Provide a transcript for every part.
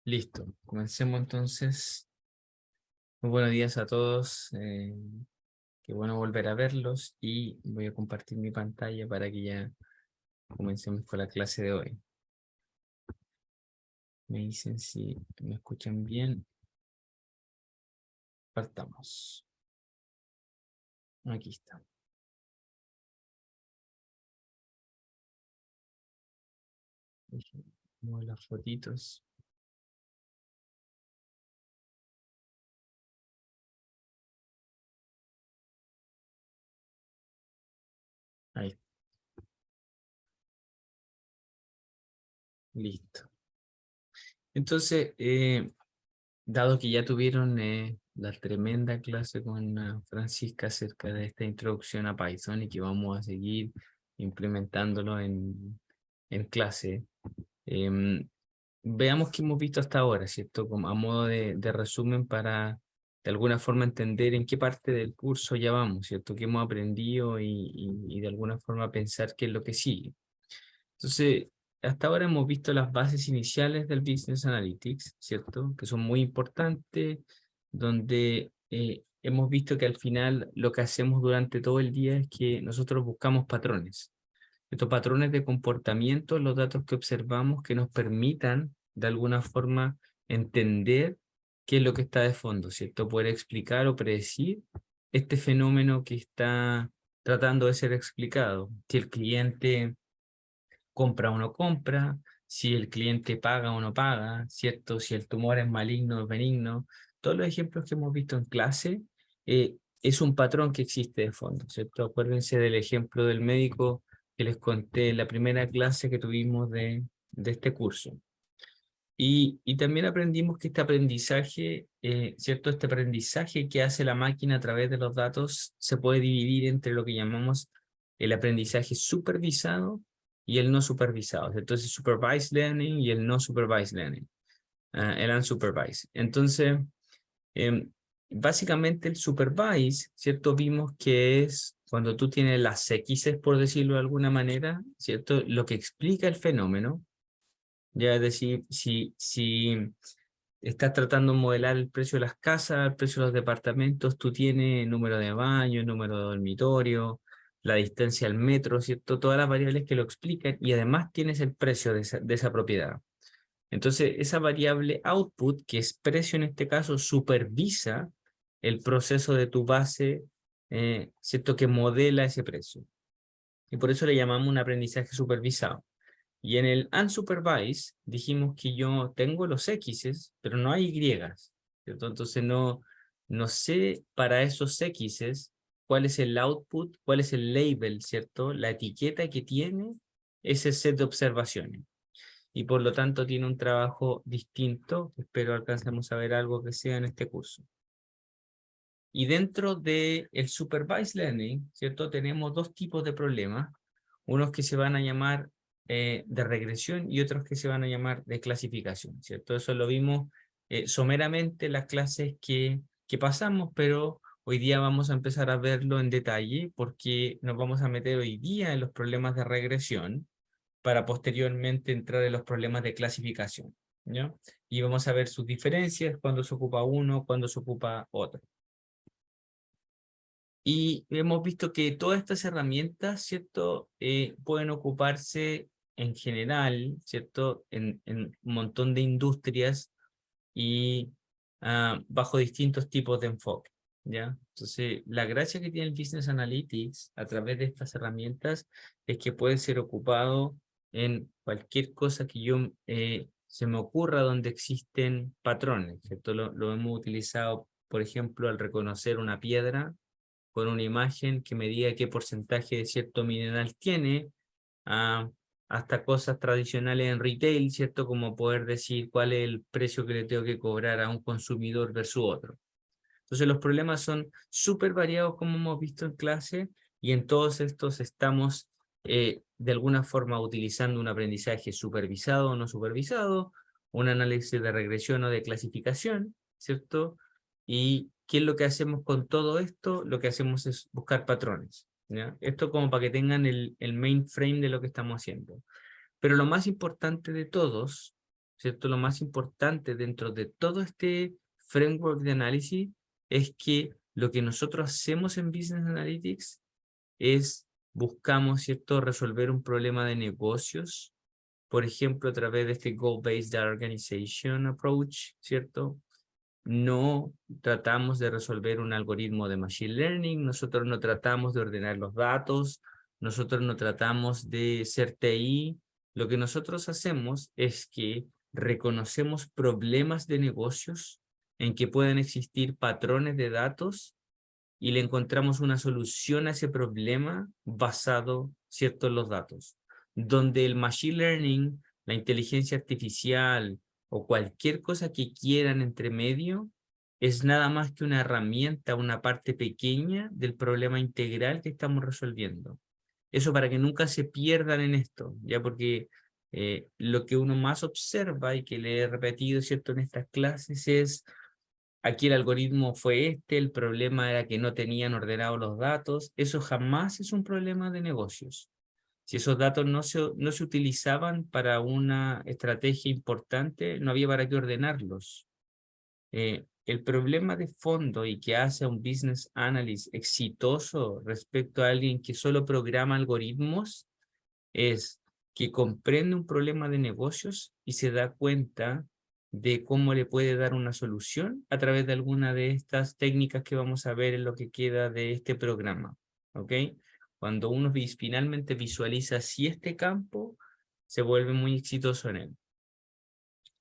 Listo, comencemos entonces. Muy buenos días a todos. Qué bueno volver a verlos y voy a compartir mi pantalla para que ya comencemos con la clase de hoy. Me dicen si me escuchan bien. Partamos. Aquí está. Déjenme las fotitos. Ahí, listo. Entonces, dado que ya tuvieron la tremenda clase con Francisca acerca de esta introducción a Python y que vamos a seguir implementándolo en clase, em, veamos qué hemos visto hasta ahora, ¿cierto? Como a modo de resumen para de alguna forma entender en qué parte del curso ya vamos, ¿cierto? ¿Qué hemos aprendido y de alguna forma pensar qué es lo que sigue? Entonces, hasta ahora hemos visto las bases iniciales del Business Analytics, ¿cierto? Que son muy importantes, donde hemos visto que al final lo que hacemos durante todo el día es que nosotros buscamos patrones. Estos patrones de comportamiento, los datos que observamos que nos permitan de alguna forma entender qué es lo que está de fondo, ¿cierto? Poder explicar o predecir este fenómeno que está tratando de ser explicado. Si el cliente compra o no compra, si el cliente paga o no paga, ¿cierto? Si el tumor es maligno o benigno. Todos los ejemplos que hemos visto en clase es un patrón que existe de fondo, ¿cierto? Acuérdense del ejemplo del médico que les conté en la primera clase que tuvimos de este curso. Y también aprendimos que este aprendizaje, ¿cierto? Este aprendizaje que hace la máquina a través de los datos se puede dividir entre lo que llamamos el aprendizaje supervisado y el no supervisado. Entonces, supervised learning y el no supervised learning, el unsupervised. Entonces, em, básicamente el supervised, ¿cierto? Vimos que es cuando tú tienes las X's, por decirlo de alguna manera, ¿cierto? Lo que explica el fenómeno. Ya es decir, si estás tratando de modelar el precio de las casas, el precio de los departamentos, tú tienes número de baños, número de dormitorio, la distancia al metro, ¿cierto? Todas las variables que lo explican y además tienes el precio de esa propiedad. Entonces, esa variable output, que es precio en este caso, supervisa el proceso de tu base, ¿cierto? Que modela ese precio. Y por eso le llamamos un aprendizaje supervisado. Y en el unsupervised dijimos que yo tengo los X's, pero no hay Y's, ¿cierto? Entonces no sé para esos X's cuál es el output, cuál es el label, ¿cierto? La etiqueta que tiene ese set de observaciones. Y por lo tanto tiene un trabajo distinto. Espero alcancemos a ver algo que sea en este curso. Y dentro del supervised learning, ¿cierto? Tenemos dos tipos de problemas. Unos que se van a llamar de regresión y otros que se van a llamar de clasificación, ¿cierto? Eso lo vimos someramente en las clases que pasamos, pero hoy día vamos a empezar a verlo en detalle porque nos vamos a meter hoy día en los problemas de regresión para posteriormente entrar en los problemas de clasificación, ¿ya? Y vamos a ver sus diferencias, cuándo se ocupa uno, cuándo se ocupa otro. Y hemos visto que todas estas herramientas, ¿cierto? Pueden ocuparse en general, ¿cierto? En un montón de industrias y bajo distintos tipos de enfoque, ¿ya? Entonces, la gracia que tiene el Business Analytics a través de estas herramientas es que puede ser ocupado en cualquier cosa que yo se me ocurra donde existen patrones, ¿cierto? Lo hemos utilizado, por ejemplo, al reconocer una piedra con una imagen que me diga qué porcentaje de cierto mineral tiene, ah, hasta cosas tradicionales en retail, ¿cierto? Como poder decir cuál es el precio que le tengo que cobrar a un consumidor versus otro. Entonces los problemas son súper variados como hemos visto en clase y en todos estos estamos de alguna forma utilizando un aprendizaje supervisado o no supervisado, un análisis de regresión o de clasificación, ¿cierto? ¿Y qué es lo que hacemos con todo esto? Lo que hacemos es buscar patrones, ¿ya? Esto como para que tengan el mainframe de lo que estamos haciendo. Pero lo más importante de todos ¿cierto? Lo más importante dentro de todo este framework de análisis es que lo que nosotros hacemos en Business Analytics es buscamos, ¿cierto?, resolver un problema de negocios, por ejemplo, a través de este Goal-Based Organization Approach, ¿cierto? No tratamos de resolver un algoritmo de Machine Learning, nosotros no tratamos de ordenar los datos, nosotros no tratamos de ser TI. Lo que nosotros hacemos es que reconocemos problemas de negocios en que pueden existir patrones de datos y le encontramos una solución a ese problema basado, ¿cierto?, en los datos. Donde el Machine Learning, la inteligencia artificial o cualquier cosa que quieran entre medio, es nada más que una herramienta, una parte pequeña del problema integral que estamos resolviendo. Eso para que nunca se pierdan en esto, ya porque lo que uno más observa y que le he repetido, ¿cierto?, en estas clases es aquí el algoritmo fue el problema era que no tenían ordenados los datos. Eso jamás es un problema de negocios. Si esos datos no se utilizaban para una estrategia importante, no había para qué ordenarlos. El problema de fondo y que hace a un business analyst exitoso respecto a alguien que solo programa algoritmos es que comprende un problema de negocios y se da cuenta de cómo le puede dar una solución a través de alguna de estas técnicas que vamos a ver en lo que queda de este programa. ¿Ok? Cuando uno finalmente visualiza así este campo, se vuelve muy exitoso en él.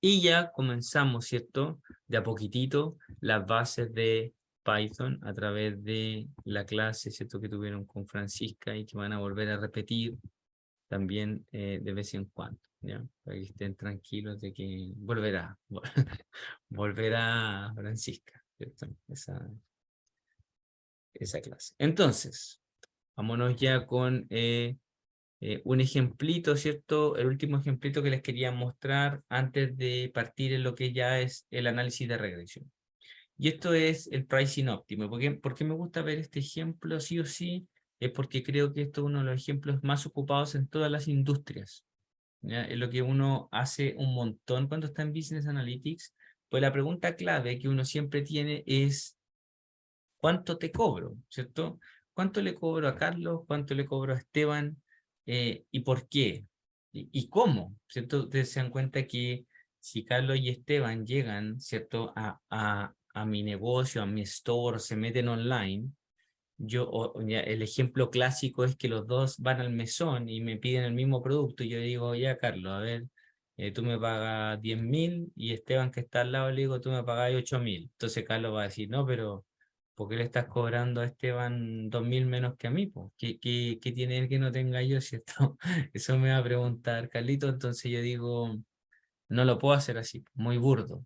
Y ya comenzamos, ¿cierto? De a poquitito, las bases de Python a través de la clase, ¿cierto? Que tuvieron con Francisca y que van a volver a repetir también de vez en cuando, ¿ya? Para que estén tranquilos de que volverá, volverá Francisca, ¿cierto? Esa clase. Entonces, vámonos ya con un ejemplito, ¿cierto? El último ejemplito que les quería mostrar antes de partir en lo que ya es el análisis de regresión. Y esto es el pricing óptimo. ¿Por qué me gusta ver este ejemplo sí o sí? Es porque creo que esto es uno de los ejemplos más ocupados en todas las industrias. ¿Ya? Es lo que uno hace un montón cuando está en Business Analytics. Pues la pregunta clave que uno siempre tiene es ¿cuánto te cobro? ¿Cierto? ¿Cuánto le cobro a Carlos? ¿Cuánto le cobro a Esteban? ¿Y por qué? ¿Y cómo? ¿Cierto? Ustedes se dan cuenta que si Carlos y Esteban llegan, ¿cierto? A mi negocio, a mi store, se meten online, ya, el ejemplo clásico es que los dos van al mesón y me piden el mismo producto y yo digo, ya Carlos, a ver, tú me pagas 10.000 y Esteban que está al lado le digo, tú me pagas 8.000. Entonces Carlos va a decir, no, pero ¿por qué le estás cobrando a Esteban 2.000 menos que a mí? Po? ¿Qué tiene él que no tenga yo, cierto? Eso me va a preguntar Carlito, entonces yo digo, no lo puedo hacer así, muy burdo.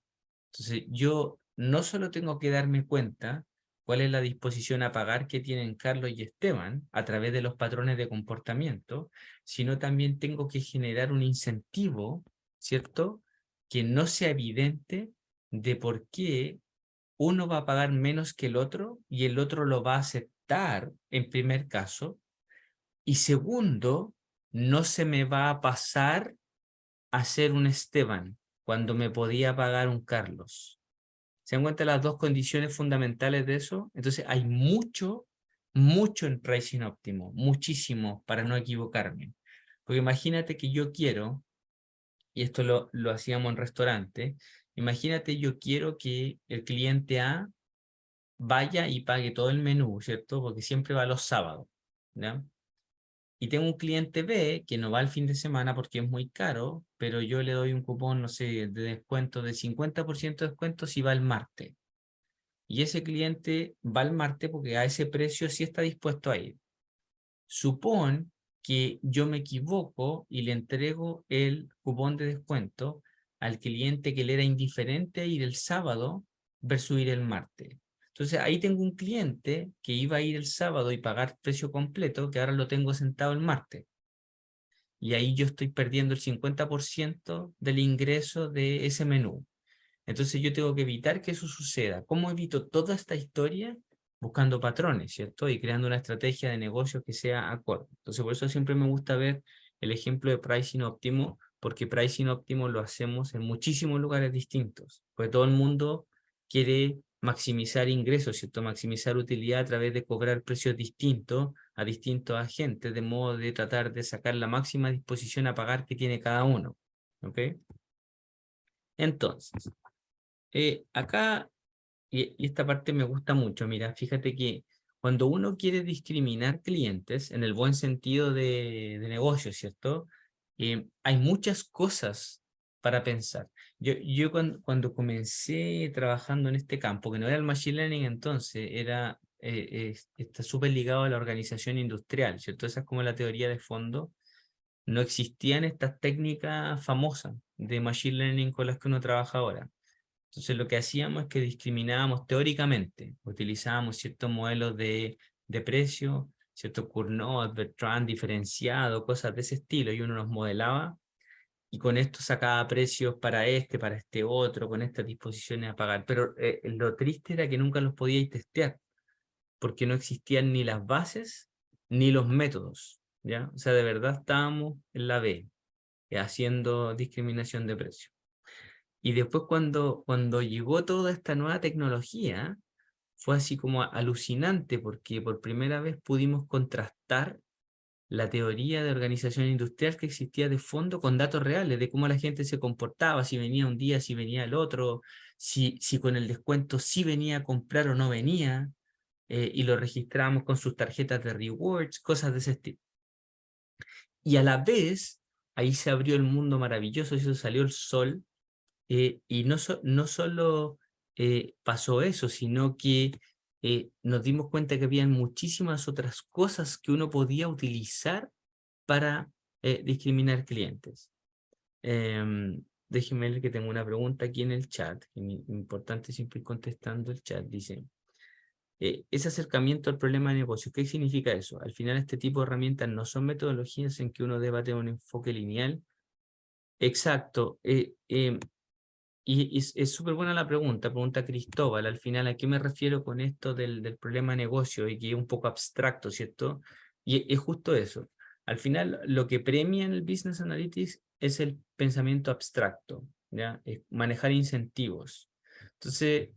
Entonces, yo no solo tengo que darme cuenta cuál es la disposición a pagar que tienen Carlos y Esteban a través de los patrones de comportamiento, sino también tengo que generar un incentivo, ¿cierto? Que no sea evidente de por qué uno va a pagar menos que el otro y el otro lo va a aceptar en primer caso. Y segundo, no se me va a pasar a ser un Esteban cuando me podía pagar un Carlos. ¿Se dan cuenta las dos condiciones fundamentales de eso? Entonces hay mucho en pricing óptimo, muchísimo para no equivocarme. Porque imagínate que yo quiero, y esto lo hacíamos en restaurante, imagínate yo quiero que el cliente A vaya y pague todo el menú, ¿cierto? Porque siempre va los sábados, ¿ya? Y tengo un cliente B que no va el fin de semana porque es muy caro, pero yo le doy un cupón, no sé, de descuento de 50% de descuento si va el martes. Y ese cliente va el martes porque a ese precio sí está dispuesto a ir. Supón que yo me equivoco y le entrego el cupón de descuento al cliente que le era indiferente ir el sábado versus ir el martes. Entonces ahí tengo un cliente que iba a ir el sábado y pagar precio completo, que ahora lo tengo sentado el martes. Y ahí yo estoy perdiendo el 50% del ingreso de ese menú. Entonces yo tengo que evitar que eso suceda. ¿Cómo evito toda esta historia? Buscando patrones, ¿cierto? Y creando una estrategia de negocio que sea acorde. Entonces por eso siempre me gusta ver el ejemplo de pricing óptimo, porque pricing óptimo lo hacemos en muchísimos lugares distintos, porque todo el mundo quiere maximizar ingresos, ¿cierto? Maximizar utilidad a través de cobrar precios distintos a distintos agentes, de modo de tratar de sacar la máxima disposición a pagar que tiene cada uno, ¿ok? Entonces, acá, y esta parte me gusta mucho, mira, fíjate que cuando uno quiere discriminar clientes, en el buen sentido de negocio, ¿cierto? Hay muchas cosas para pensar. Yo cuando comencé trabajando en este campo, que no era el Machine Learning entonces, era, está súper ligado a la organización industrial, ¿cierto? Esa es como la teoría de fondo. No existían estas técnicas famosas de Machine Learning con las que uno trabaja ahora. Entonces lo que hacíamos es que discriminábamos teóricamente, utilizábamos ciertos modelos de precio, ciertos Cournot, Bertrand diferenciado, cosas de ese estilo, y uno los modelaba, y con esto sacaba precios para este otro, con estas disposiciones a pagar. Pero lo triste era que nunca los podíais testear, porque no existían ni las bases ni los métodos, ¿ya? O sea, de verdad estábamos en la B, haciendo discriminación de precio. Y después cuando llegó toda esta nueva tecnología, fue así como alucinante, porque por primera vez pudimos contrastar la teoría de organización industrial que existía de fondo con datos reales, de cómo la gente se comportaba, si venía un día, si venía el otro, si con el descuento sí venía a comprar o no venía, y lo registrábamos con sus tarjetas de rewards, cosas de ese estilo. Y a la vez, ahí se abrió el mundo maravilloso, y eso salió el sol. Y no solo pasó eso, sino que nos dimos cuenta que había muchísimas otras cosas que uno podía utilizar para discriminar clientes. Déjenme ver que tengo una pregunta aquí en el chat, que es importante siempre ir contestando el chat. Dice, ese acercamiento al problema de negocio, ¿qué significa eso? Al final este tipo de herramientas no son metodologías en que uno deba tener un enfoque lineal. Exacto. Y es súper buena la pregunta Cristóbal. Al final, ¿a qué me refiero con esto del problema de negocio y que es un poco abstracto, ¿cierto? Y es justo eso. Al final, lo que premia en el Business Analytics es el pensamiento abstracto, ¿ya? Es manejar incentivos. Entonces,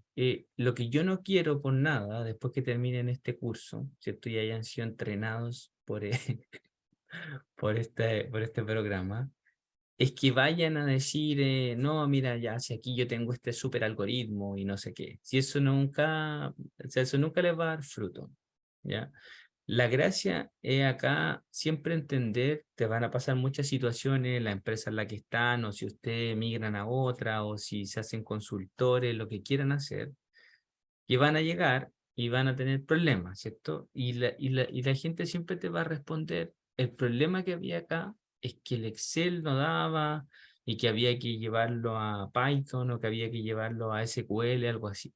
lo que yo no quiero por nada, después que terminen este curso, ¿cierto? Y hayan sido entrenados por este programa, es que vayan a decir, no, mira, ya, si aquí yo tengo este súper algoritmo y no sé qué. Si eso nunca, o sea, eso nunca les va a dar fruto, ¿ya? La gracia es acá siempre entender, te van a pasar muchas situaciones, la empresa en la que están, o si ustedes migran a otra, o si se hacen consultores, lo que quieran hacer, que van a llegar y van a tener problemas, ¿cierto? Y la gente siempre te va a responder, el problema que había acá es que el Excel no daba y que había que llevarlo a Python o que había que llevarlo a SQL, algo así.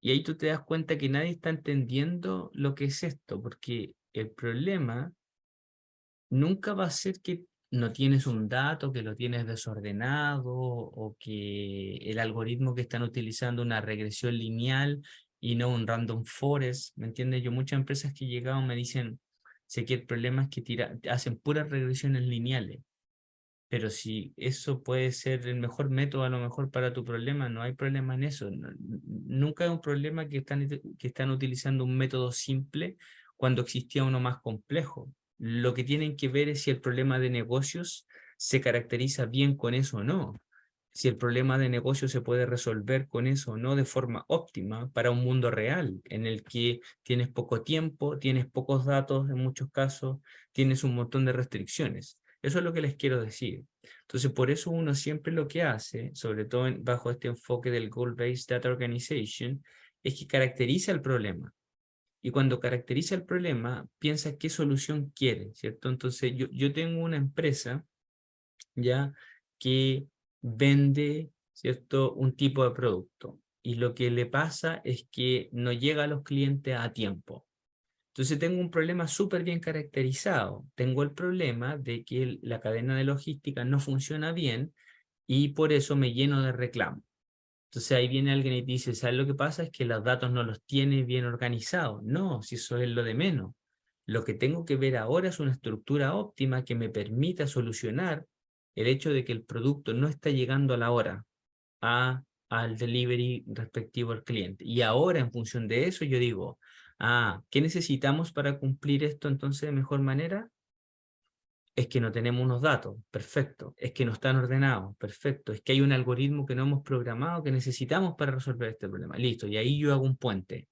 Y ahí tú te das cuenta que nadie está entendiendo lo que es esto, porque el problema nunca va a ser que no tienes un dato, que lo tienes desordenado o que el algoritmo que están utilizando una regresión lineal y no un random forest, ¿me entiendes? Yo muchas empresas que llegaban me dicen, sé que el problema es que hacen puras regresiones lineales, pero si eso puede ser el mejor método a lo mejor para tu problema, no hay problema en eso. Nunca hay un problema que están utilizando un método simple cuando existía uno más complejo. Lo que tienen que ver es si el problema de negocios se caracteriza bien con eso o no. Si el problema de negocio se puede resolver con eso o no de forma óptima para un mundo real, en el que tienes poco tiempo, tienes pocos datos en muchos casos, tienes un montón de restricciones. Eso es lo que les quiero decir. Entonces, por eso uno siempre lo que hace, sobre todo bajo este enfoque del Goal-Based Data Organization, es que caracteriza el problema. Y cuando caracteriza el problema, piensa qué solución quiere, ¿cierto? Entonces, yo tengo una empresa, ¿ya? Que vende, ¿cierto? Un tipo de producto. Y lo que le pasa es que no llega a los clientes a tiempo. Entonces tengo un problema súper bien caracterizado. Tengo el problema de que la cadena de logística no funciona bien y por eso me lleno de reclamos. Entonces ahí viene alguien y dice, ¿sabes lo que pasa? Es que los datos no los tiene bien organizados. No, si eso es lo de menos. Lo que tengo que ver ahora es una estructura óptima que me permita solucionar el hecho de que el producto no está llegando a la hora al delivery respectivo al cliente. Y ahora, en función de eso, yo digo, ¿qué necesitamos para cumplir esto entonces de mejor manera? Es que no tenemos unos datos, perfecto. Es que no están ordenados, perfecto. Es que hay un algoritmo que no hemos programado que necesitamos para resolver este problema. Listo, y ahí yo hago un puente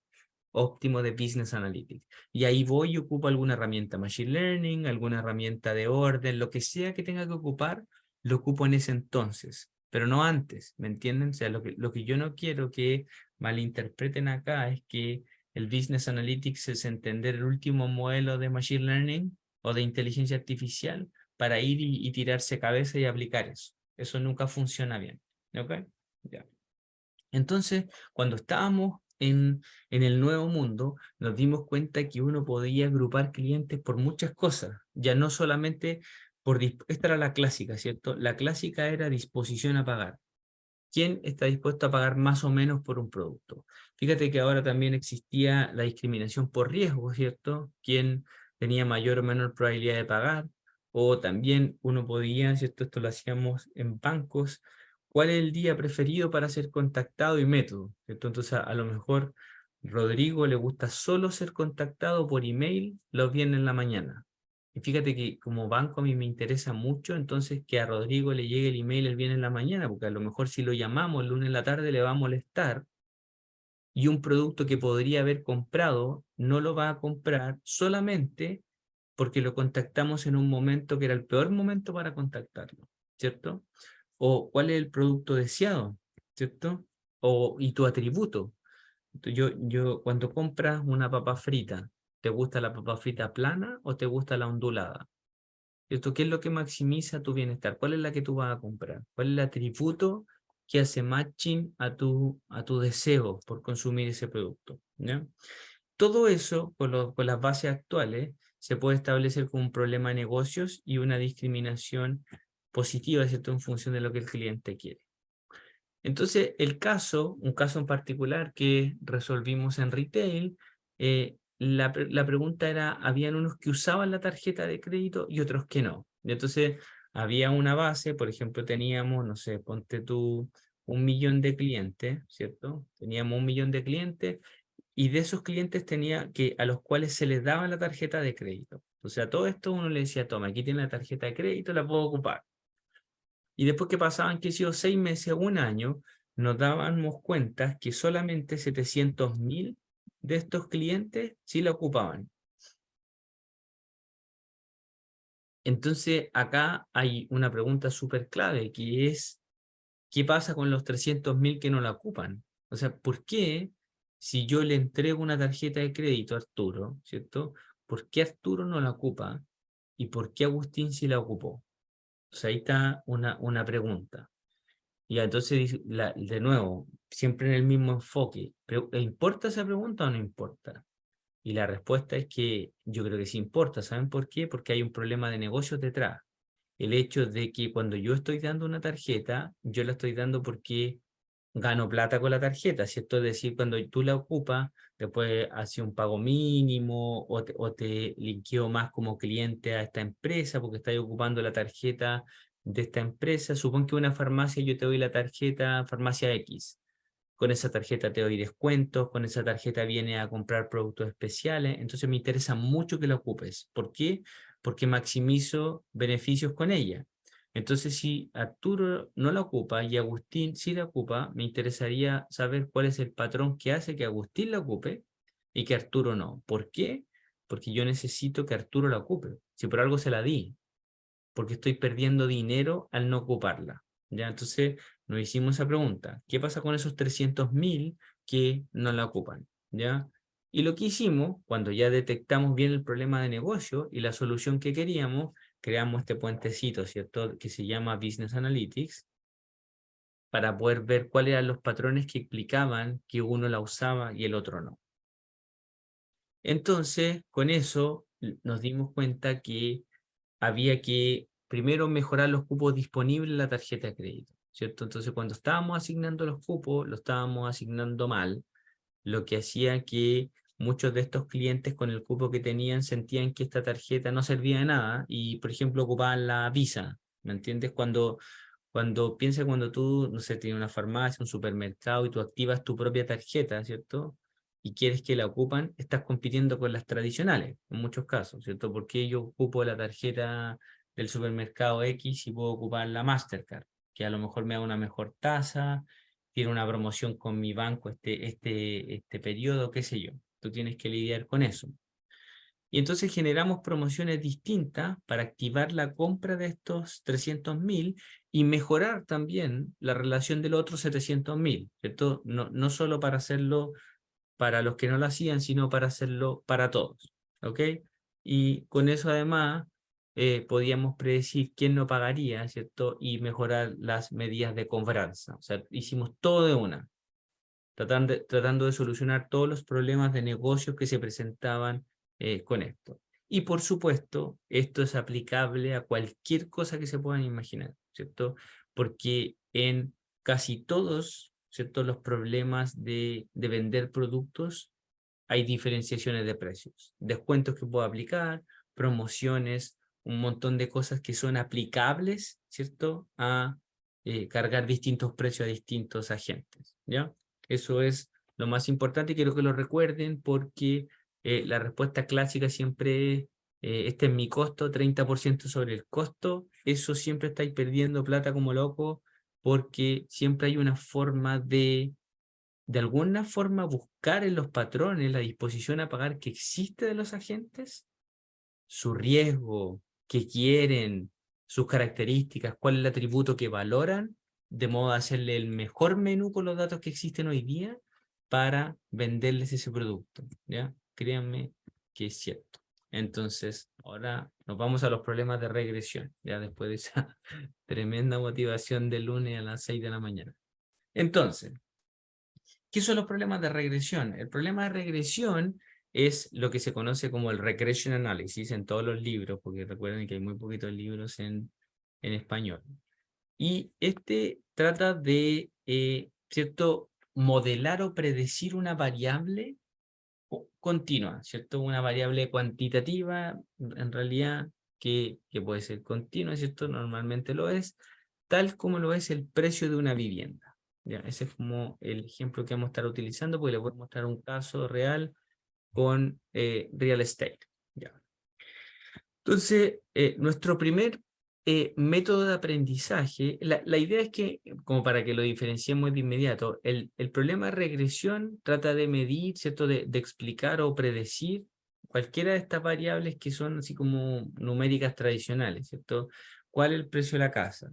óptimo de Business Analytics. Y ahí voy y ocupo alguna herramienta Machine Learning, alguna herramienta de orden, lo que sea que tenga que ocupar, lo ocupo en ese entonces, pero no antes, ¿me entienden? O sea, lo que yo no quiero que malinterpreten acá es que el Business Analytics es entender el último modelo de Machine Learning o de inteligencia artificial para ir y tirarse cabeza y aplicar eso. Eso nunca funciona bien. ¿Ok? Ya. Entonces, cuando estábamos en el nuevo mundo, nos dimos cuenta que uno podía agrupar clientes por muchas cosas, ya no solamente esta era la clásica, ¿cierto? La clásica era disposición a pagar. ¿Quién está dispuesto a pagar más o menos por un producto? Fíjate que ahora también existía la discriminación por riesgo, ¿cierto? ¿Quién tenía mayor o menor probabilidad de pagar? O también uno podía, ¿cierto? Esto lo hacíamos en bancos. ¿Cuál es el día preferido para ser contactado y método? ¿Cierto? Entonces, a lo mejor Rodrigo le gusta solo ser contactado por email los viernes en la mañana. Y fíjate que como banco a mí me interesa mucho, entonces que a Rodrigo le llegue el email el viernes en la mañana, porque a lo mejor si lo llamamos el lunes en la tarde le va a molestar y un producto que podría haber comprado no lo va a comprar solamente porque lo contactamos en un momento que era el peor momento para contactarlo, ¿cierto? O cuál es el producto deseado, ¿cierto? Y tu atributo. Cuando compras una papa frita, ¿te gusta la papa frita plana o te gusta la ondulada? ¿Cierto? ¿Qué es lo que maximiza tu bienestar? ¿Cuál es la que tú vas a comprar? ¿Cuál es el atributo que hace matching a tu deseo por consumir ese producto? ¿Ya? Todo eso, con las bases actuales, se puede establecer como un problema de negocios y una discriminación positiva, ¿cierto? En función de lo que el cliente quiere. Entonces, un caso en particular que resolvimos en retail, la pregunta era, habían unos que usaban la tarjeta de crédito y otros que no. Y entonces, había una base, por ejemplo, teníamos, no sé, ponte tú 1 millón de clientes, ¿cierto? Teníamos 1 millón de clientes y de esos clientes a los cuales se les daba la tarjeta de crédito. O sea, todo esto uno le decía, toma, aquí tiene la tarjeta de crédito, la puedo ocupar. Y después que pasaban, que 6 meses o un año, nos dábamos cuenta que solamente 700.000 de estos clientes sí la ocupaban. Entonces, acá hay una pregunta súper clave, que es, ¿qué pasa con los 300.000 que no la ocupan? O sea, ¿por qué si yo le entrego una tarjeta de crédito a Arturo, ¿cierto? ¿Por qué Arturo no la ocupa? ¿Y por qué Agustín sí la ocupó? O sea, ahí está una pregunta. Y entonces, de nuevo, siempre en el mismo enfoque, pero ¿importa esa pregunta o no importa? Y la respuesta es que yo creo que sí importa. ¿Saben por qué? Porque hay un problema de negocios detrás. El hecho de que cuando yo estoy dando una tarjeta, yo la estoy dando porque gano plata con la tarjeta, ¿cierto? Es decir, cuando tú la ocupas, después hace un pago mínimo o te linkeo más como cliente a esta empresa porque estás ocupando la tarjeta de esta empresa. Supón que una farmacia yo te doy la tarjeta farmacia X. Con esa tarjeta te doy descuentos, con esa tarjeta viene a comprar productos especiales, entonces me interesa mucho que la ocupes. ¿Por qué? Porque maximizo beneficios con ella. Entonces, si Arturo no la ocupa y Agustín sí la ocupa, me interesaría saber cuál es el patrón que hace que Agustín la ocupe y que Arturo no. ¿Por qué? Porque yo necesito que Arturo la ocupe. Si por algo se la di, porque estoy perdiendo dinero al no ocuparla. ¿Ya? Entonces nos hicimos esa pregunta, ¿qué pasa con esos 300.000 que no la ocupan? ¿Ya? Y lo que hicimos, cuando ya detectamos bien el problema de negocio y la solución que queríamos, creamos este puentecito, ¿cierto? Que se llama Business Analytics, para poder ver cuáles eran los patrones que explicaban que uno la usaba y el otro no. Entonces, con eso nos dimos cuenta que había que primero mejorar los cupos disponibles en la tarjeta de crédito, ¿cierto? Entonces, cuando estábamos asignando los cupos, lo estábamos asignando mal, lo que hacía que muchos de estos clientes con el cupo que tenían sentían que esta tarjeta no servía de nada y, por ejemplo, ocupaban la Visa. ¿me entiendes? Cuando tú, no sé, tienes una farmacia, un supermercado y tú activas tu propia tarjeta, ¿cierto? Y quieres que la ocupan, estás compitiendo con las tradicionales, en muchos casos, ¿cierto? Porque yo ocupo la tarjeta del supermercado X y puedo ocupar la Mastercard, que a lo mejor me da una mejor tasa, tiene una promoción con mi banco este periodo, qué sé yo. Tú tienes que lidiar con eso. Y entonces generamos promociones distintas para activar la compra de estos 300.000 y mejorar también la relación de los otros 700.000, ¿cierto? No solo para hacerlo para los que no lo hacían, sino para hacerlo para todos, ¿ok? Y con eso además podíamos predecir quién no pagaría, ¿cierto? Y mejorar las medidas de cobranza. O sea, hicimos todo de una, tratando de solucionar todos los problemas de negocios que se presentaban con esto. Y por supuesto, esto es aplicable a cualquier cosa que se puedan imaginar, ¿cierto? Porque en casi todos, ¿cierto? Los problemas de vender productos hay diferenciaciones de precios, descuentos que puedo aplicar, promociones, un montón de cosas que son aplicables, ¿cierto? A cargar distintos precios a distintos agentes, ¿ya? Eso es lo más importante y quiero que lo recuerden porque la respuesta clásica siempre es, este es mi costo, 30% sobre el costo, eso siempre estáis perdiendo plata como loco porque siempre hay una forma de alguna forma buscar en los patrones la disposición a pagar que existe de los agentes, su riesgo, qué quieren, sus características, cuál es el atributo que valoran, de modo a hacerle el mejor menú con los datos que existen hoy día para venderles ese producto, ¿ya? Créanme que es cierto. Entonces, ahora nos vamos a los problemas de regresión, ya después de esa tremenda motivación de lunes a las 6 de la mañana. Entonces, ¿qué son los problemas de regresión? El problema de regresión es lo que se conoce como el regression analysis en todos los libros, porque recuerden que hay muy poquitos libros en español. Y este trata de, ¿cierto?, modelar o predecir una variable continua, ¿cierto? Una variable cuantitativa, en realidad, que puede ser continua, ¿cierto? Normalmente lo es, tal como lo es el precio de una vivienda. ¿Ya? Ese es como el ejemplo que vamos a estar utilizando, porque les voy a mostrar un caso real con real estate. ¿Ya? Entonces, nuestro primer método de aprendizaje, la idea es que, como para que lo diferenciemos de inmediato, el problema de regresión trata de medir, ¿cierto? De explicar o predecir cualquiera de estas variables que son así como numéricas tradicionales, ¿cierto? ¿Cuál es el precio de la casa?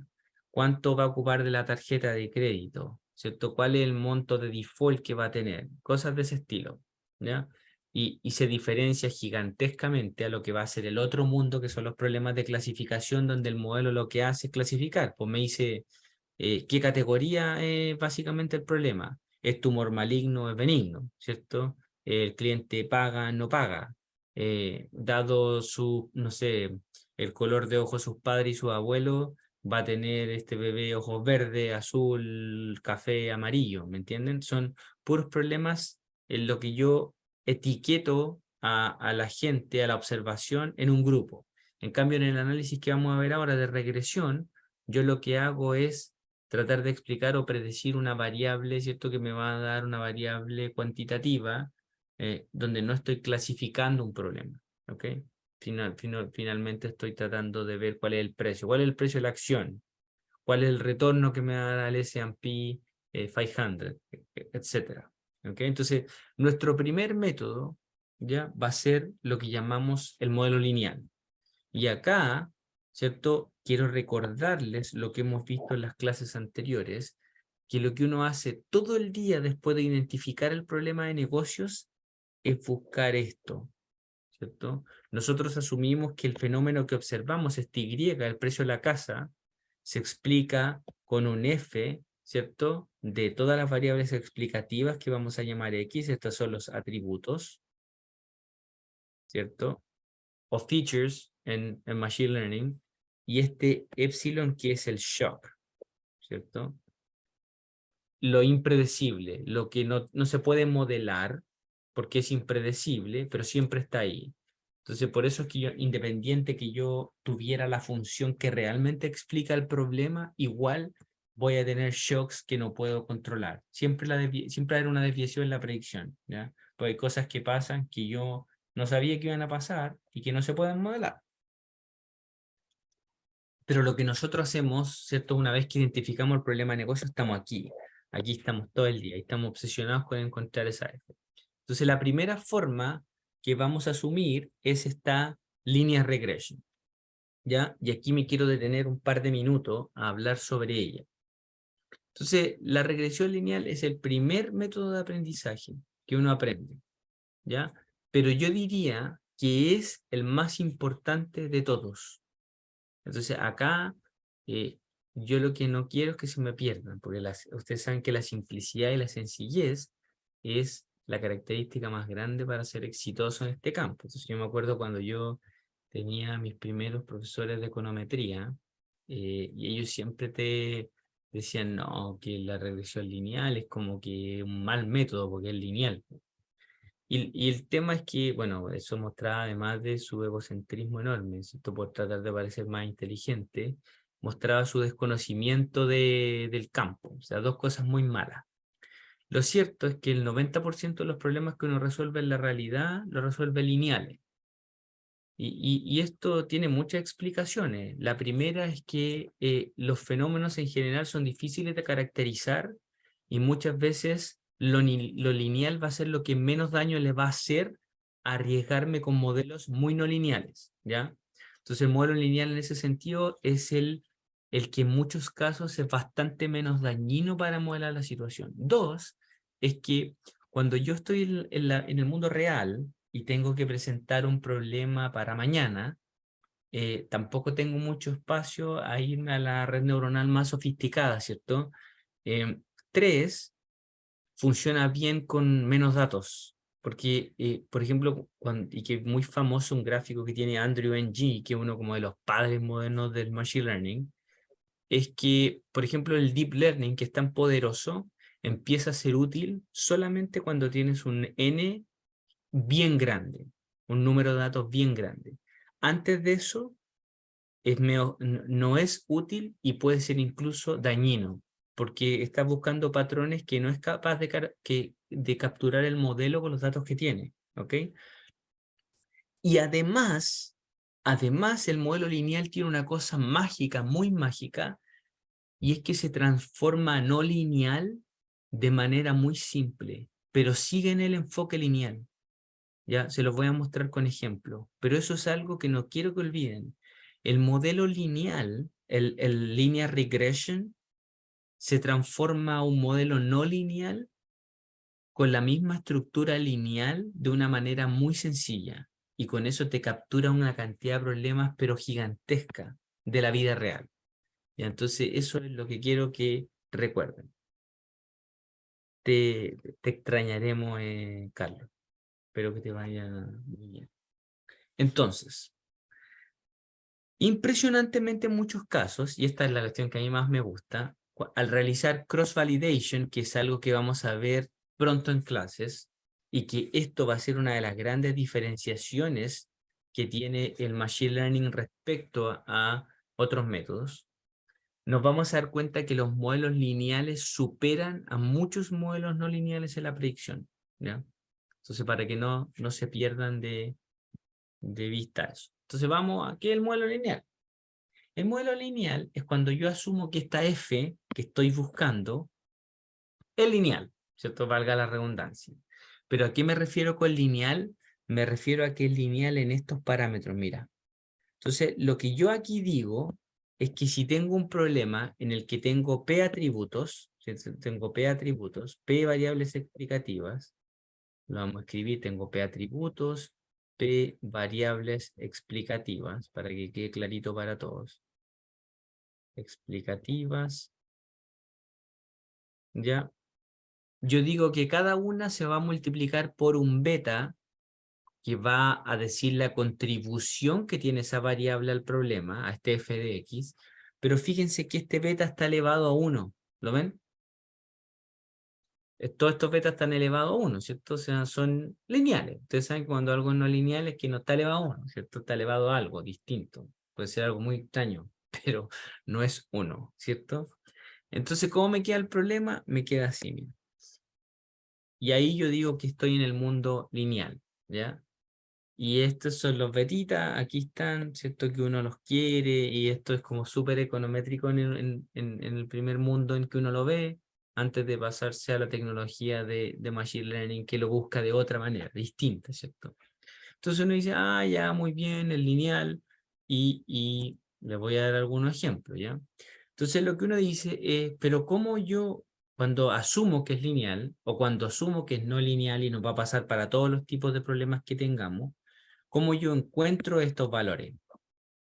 ¿Cuánto va a ocupar de la tarjeta de crédito? ¿Cierto? ¿Cuál es el monto de default que va a tener? Cosas de ese estilo, ¿ya? Y se diferencia gigantescamente a lo que va a ser el otro mundo, que son los problemas de clasificación, donde el modelo lo que hace es clasificar. Pues me dice, ¿qué categoría es básicamente el problema? ¿Es tumor maligno o es benigno? ¿Cierto? El cliente paga, no paga. Dado su, no sé, el color de ojos de sus padres y sus abuelos, va a tener este bebé ojos verde, azul, café, amarillo, ¿me entienden? Son puros problemas en lo que yo etiqueto a la gente, a la observación en un grupo. En cambio, en el análisis que vamos a ver ahora de regresión, yo lo que hago es tratar de explicar o predecir una variable, ¿cierto? Que me va a dar una variable cuantitativa, donde no estoy clasificando un problema, ¿ok? Finalmente estoy tratando de ver cuál es el precio. ¿Cuál es el precio de la acción? ¿Cuál es el retorno que me va a dar el S&P 500? Etcétera. ¿Okay? Entonces, nuestro primer método ya va a ser lo que llamamos el modelo lineal. Y acá, ¿cierto? Quiero recordarles lo que hemos visto en las clases anteriores, que lo que uno hace todo el día después de identificar el problema de negocios es buscar esto, ¿cierto? Nosotros asumimos que el fenómeno que observamos, este Y, el precio de la casa, se explica con un F, ¿cierto? De todas las variables explicativas que vamos a llamar X, estos son los atributos, ¿cierto? O features en Machine Learning, y este epsilon que es el shock, ¿cierto? Lo impredecible, lo que no se puede modelar porque es impredecible, pero siempre está ahí. Entonces, por eso es que yo, independiente que yo tuviera la función que realmente explica el problema, igual voy a tener shocks que no puedo controlar. Siempre, siempre hay una desviación en la predicción, ¿ya? Pues hay cosas que pasan que yo no sabía que iban a pasar y que no se pueden modelar. Pero lo que nosotros hacemos, ¿cierto? Una vez que identificamos el problema de negocio, estamos aquí. Aquí estamos todo el día y estamos obsesionados con encontrar esa F. Entonces, la primera forma que vamos a asumir es esta linear regression, ¿ya? Y aquí me quiero detener un par de minutos a hablar sobre ella. Entonces, la regresión lineal es el primer método de aprendizaje que uno aprende, ¿ya? Pero yo diría que es el más importante de todos. Entonces, acá yo lo que no quiero es que se me pierdan, porque ustedes saben que la simplicidad y la sencillez es la característica más grande para ser exitoso en este campo. Entonces, yo me acuerdo cuando yo tenía mis primeros profesores de econometría, y ellos siempre te decían, no, que la regresión lineal es como que un mal método porque es lineal. Y el tema es que, bueno, eso mostraba además de su egocentrismo enorme, ¿cierto? Por tratar de parecer más inteligente, mostraba su desconocimiento del campo, o sea, dos cosas muy malas. Lo cierto es que el 90% de los problemas que uno resuelve en la realidad, lo resuelve lineales. Y esto tiene muchas explicaciones. La primera es que los fenómenos en general son difíciles de caracterizar y muchas veces lo lineal va a ser lo que menos daño le va a hacer a arriesgarme con modelos muy no lineales, ¿ya? Entonces el modelo lineal en ese sentido es el que en muchos casos es bastante menos dañino para modelar la situación. Dos, es que cuando yo estoy en el mundo real, y tengo que presentar un problema para mañana, tampoco tengo mucho espacio a irme a la red neuronal más sofisticada, ¿cierto? Tres, funciona bien con menos datos, porque, por ejemplo, y que es muy famoso un gráfico que tiene Andrew Ng, que es uno como de los padres modernos del Machine Learning, es que, por ejemplo, el Deep Learning, que es tan poderoso, empieza a ser útil solamente cuando tienes un N bien grande, un número de datos bien grande. Antes de eso, no es útil y puede ser incluso dañino, porque está buscando patrones que no es capaz de capturar el modelo con los datos que tiene, ¿ok? Y además el modelo lineal tiene una cosa mágica, muy mágica, y es que se transforma a no lineal de manera muy simple, pero sigue en el enfoque lineal. Ya, se los voy a mostrar con ejemplo, pero eso es algo que no quiero que olviden. El modelo lineal, el linear regression, se transforma a un modelo no lineal con la misma estructura lineal de una manera muy sencilla. Y con eso te captura una cantidad de problemas, pero gigantesca, de la vida real. Y entonces eso es lo que quiero que recuerden. Te extrañaremos, Carlos. Espero que te vaya muy bien. Entonces, impresionantemente en muchos casos, y esta es la cuestión que a mí más me gusta, al realizar cross-validation, que es algo que vamos a ver pronto en clases, y que esto va a ser una de las grandes diferenciaciones que tiene el Machine Learning respecto a otros métodos, nos vamos a dar cuenta que los modelos lineales superan a muchos modelos no lineales en la predicción, ¿ya? Entonces, para que no se pierdan de vista eso. Entonces, vamos a ¿qué es el modelo lineal? El modelo lineal es cuando yo asumo que esta f que estoy buscando es lineal, ¿cierto? Valga la redundancia. Pero ¿a qué me refiero con lineal? Me refiero a que es lineal en estos parámetros, mira. Entonces, lo que yo aquí digo es que si tengo un problema en el que tengo P atributos, ¿cierto? Tengo P atributos, P variables explicativas, lo vamos a escribir, tengo P atributos, P variables explicativas, para que quede clarito para todos. Explicativas, ¿ya? Yo digo que cada una se va a multiplicar por un beta, que va a decir la contribución que tiene esa variable al problema, a este f de x, pero fíjense que este beta está elevado a 1, ¿lo ven? todos estos betas están elevados a 1, ¿cierto? O sea, son lineales. Ustedes saben que cuando algo no es lineal es que no está elevado a 1, ¿cierto? Está elevado a algo distinto. Puede ser algo muy extraño, pero no es 1, ¿cierto? Entonces, ¿cómo me queda el problema? Me queda así, mira. Y ahí yo digo que estoy en el mundo lineal, ¿ya? Y estos son los betitas, aquí están, ¿cierto? Que uno los quiere, y esto es como súper econométrico en el primer mundo en que uno lo ve, antes de pasarse a la tecnología de Machine Learning, que lo busca de otra manera, distinta, ¿cierto? Entonces uno dice, ah, ya, muy bien, el lineal, y le voy a dar algunos ejemplos, ¿ya? Entonces lo que uno dice es, pero ¿cómo yo, cuando asumo que es lineal, o cuando asumo que es no lineal y nos va a pasar para todos los tipos de problemas que tengamos, cómo yo encuentro estos valores?